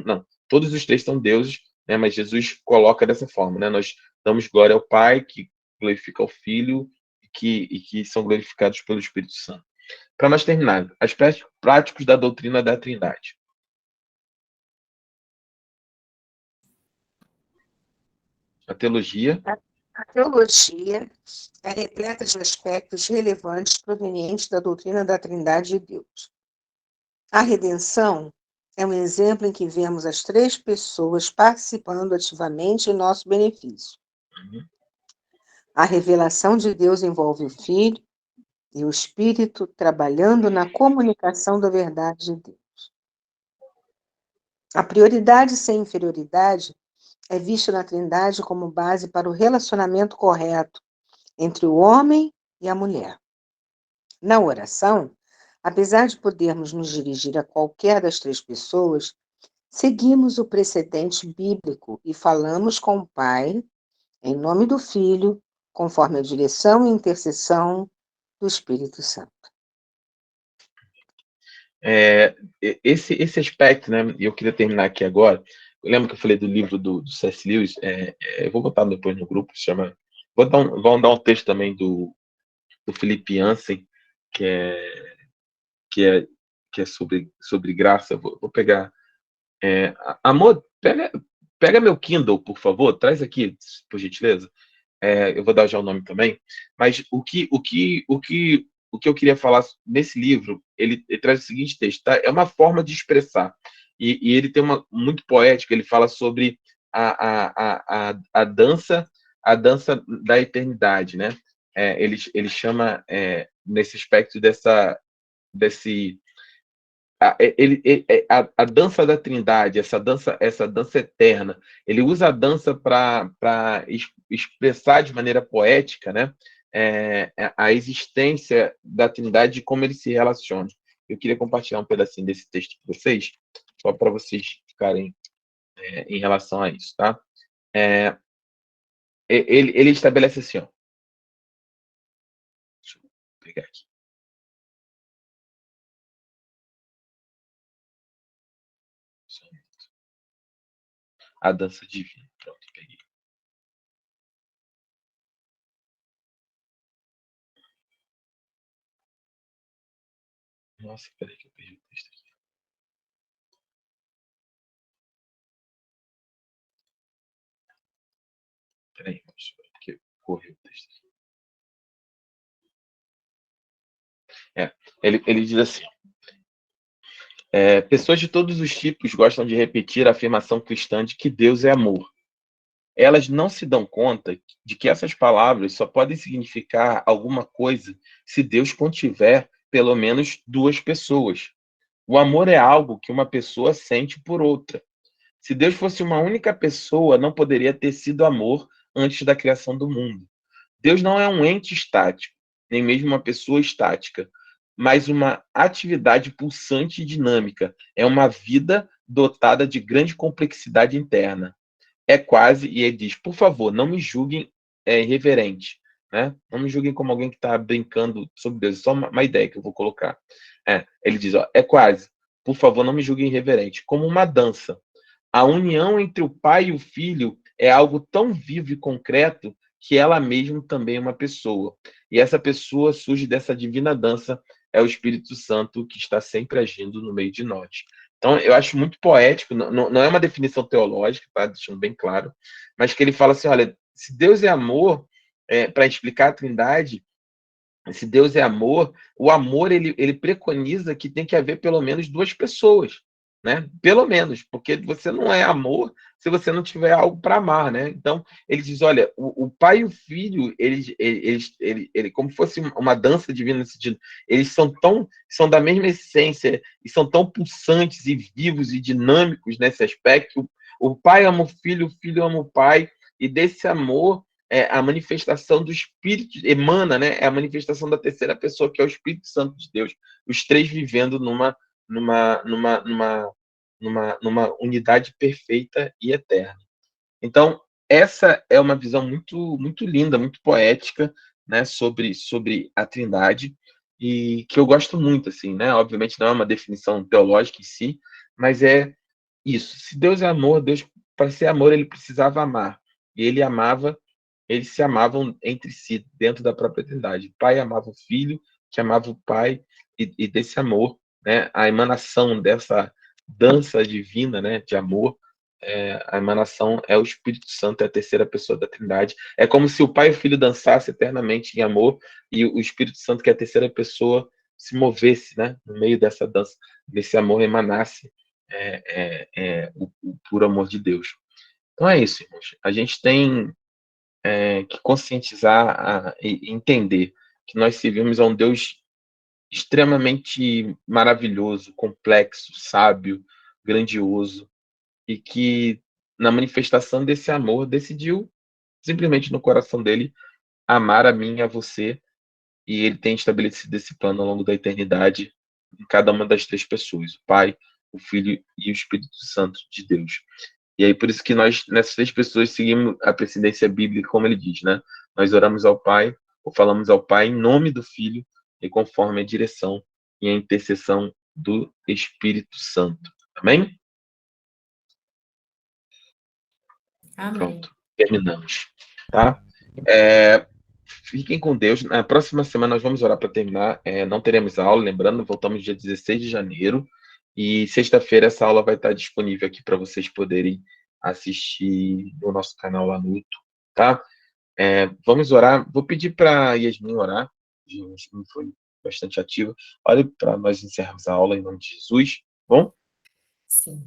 Speaker 1: Não. Todos os três são deuses, né? Mas Jesus coloca dessa forma, né? Nós damos glória ao Pai, que glorifica o Filho e que são glorificados pelo Espírito Santo. Para nós terminar, aspectos práticos da doutrina da Trindade. A teologia.
Speaker 3: A teologia é repleta de aspectos relevantes provenientes da doutrina da Trindade de Deus. A redenção é um exemplo em que vemos as três pessoas participando ativamente em nosso benefício. A revelação de Deus envolve o Filho e o Espírito trabalhando na comunicação da verdade de Deus. A prioridade sem inferioridade é vista na Trindade como base para o relacionamento correto entre o homem e a mulher. Na oração, apesar de podermos nos dirigir a qualquer das três pessoas, seguimos o precedente bíblico e falamos com o Pai, em nome do Filho, conforme a direção e intercessão do Espírito Santo.
Speaker 1: Esse aspecto, né? E eu queria terminar aqui agora. Eu lembro que eu falei do livro do C.S. Lewis. Eu vou botar depois no grupo. Se chama. Vão dar um texto também do Philip Yancey, que é sobre graça. Vou pegar. Amor, pega meu Kindle, por favor. Traz aqui, por gentileza. Eu vou dar já o nome também. Mas o que eu queria falar nesse livro, ele traz o seguinte texto, tá? É uma forma de expressar. E ele tem muito poético, ele fala sobre a dança da eternidade, né? Ele chama, nesse aspecto a dança da Trindade, essa dança eterna. Ele usa a dança para expressar de maneira poética, né, a existência da Trindade e como eles se relacionam. Eu queria compartilhar um pedacinho desse texto com vocês, só para vocês ficarem em relação a isso, tá? Ele estabelece assim, ó. Deixa eu pegar aqui. A dança divina. Pronto, peguei. Nossa, peraí que eu perdi o texto aqui. Peraí, porque correu o texto aqui. Ele diz assim: pessoas de todos os tipos gostam de repetir a afirmação cristã de que Deus é amor. Elas não se dão conta de que essas palavras só podem significar alguma coisa se Deus contiver pelo menos duas pessoas. O amor é algo que uma pessoa sente por outra. Se Deus fosse uma única pessoa, não poderia ter sido amor antes da criação do mundo. Deus não é um ente estático, nem mesmo uma pessoa estática, mas uma atividade pulsante e dinâmica. É uma vida dotada de grande complexidade interna. É quase, e ele diz, por favor, não me julguem irreverente, né? Não me julguem como alguém que está brincando sobre Deus. Só uma ideia que eu vou colocar. Ele diz, é quase, por favor, não me julguem irreverente, como uma dança. A união entre o pai e o filho é algo tão vivo e concreto que ela mesma também é uma pessoa. E essa pessoa surge dessa divina dança, é o Espírito Santo que está sempre agindo no meio de nós. Então, eu acho muito poético, não é uma definição teológica, tá? Deixando bem claro, mas que ele fala assim, olha, se Deus é amor, para explicar a Trindade, se Deus é amor, o amor, ele preconiza que tem que haver pelo menos duas pessoas, né? Pelo menos, porque você não é amor se você não tiver algo para amar, né? Então, ele diz, olha, o pai e o filho, eles como fosse uma dança divina nesse sentido, eles são da mesma essência e são tão pulsantes e vivos e dinâmicos nesse aspecto. O pai ama o filho ama o pai, e desse amor a manifestação do Espírito emana, né? É a manifestação da terceira pessoa, que é o Espírito Santo de Deus. Os três vivendo numa unidade perfeita e eterna. Então, essa é uma visão muito, muito linda, muito poética, né, sobre a Trindade, e que eu gosto muito, assim, né? Obviamente não é uma definição teológica em si, mas é isso. Se Deus é amor, Deus, para ser amor, ele precisava amar. E ele amava, eles se amavam entre si, dentro da própria Trindade. O pai amava o filho, que amava o pai, e desse amor, né, a emanação dessa dança divina, né, de amor, a emanação é o Espírito Santo, é a terceira pessoa da Trindade. É como se o pai e o filho dançassem eternamente em amor, e o Espírito Santo, que é a terceira pessoa, se movesse, né, no meio dessa dança, desse amor, emanasse o puro amor de Deus. Então é isso, irmãos. A gente tem que conscientizar e entender que nós servimos a um Deus extremamente maravilhoso, complexo, sábio, grandioso, e que, na manifestação desse amor, decidiu, simplesmente no coração dele, amar a mim e a você, e ele tem estabelecido esse plano ao longo da eternidade em cada uma das três pessoas, o Pai, o Filho e o Espírito Santo de Deus. E aí, por isso que nós, nessas três pessoas, seguimos a precedência bíblica, como ele diz, né? Nós oramos ao Pai, ou falamos ao Pai em nome do Filho, e conforme a direção e a intercessão do Espírito Santo. Amém?
Speaker 4: Amém.
Speaker 1: Pronto, terminamos. Tá? Fiquem com Deus. Na próxima semana nós vamos orar para terminar. Não teremos aula, lembrando, voltamos dia 16 de janeiro. E sexta-feira essa aula vai estar disponível aqui para vocês poderem assistir no nosso canal lá no YouTube, tá? Vamos orar. Vou pedir para a Yasmin orar. Yasmin foi bastante ativa. Olha, para nós encerrarmos a aula em nome de Jesus. Bom?
Speaker 4: Sim.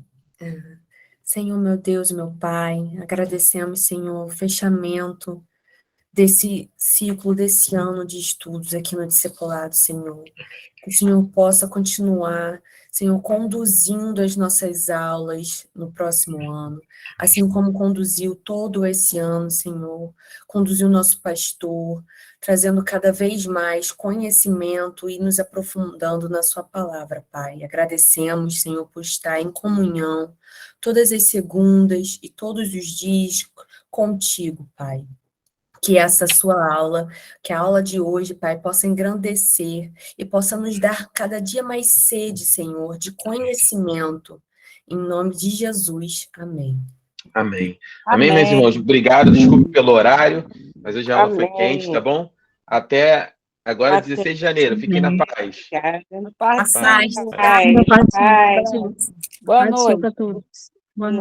Speaker 4: Senhor, meu Deus, meu Pai, agradecemos, Senhor, o fechamento desse ciclo, desse ano de estudos aqui no Discipulado, Senhor. Que o Senhor possa continuar, Senhor, conduzindo as nossas aulas no próximo ano, assim como conduziu todo esse ano, Senhor, conduziu o nosso pastor, trazendo cada vez mais conhecimento e nos aprofundando na sua palavra, Pai. Agradecemos, Senhor, por estar em comunhão todas as segundas e todos os dias contigo, Pai. Que essa sua aula, que a aula de hoje, Pai, possa engrandecer e possa nos dar cada dia mais sede, Senhor, de conhecimento. Em nome de Jesus. Amém.
Speaker 1: Amém. Amém, meus irmãos. Obrigado, desculpe pelo horário, mas hoje a aula foi quente, tá bom? Até agora, 16 de janeiro. Fiquem na paz.
Speaker 3: Paz.
Speaker 5: Boa noite.
Speaker 3: Boa noite.
Speaker 5: Boa noite.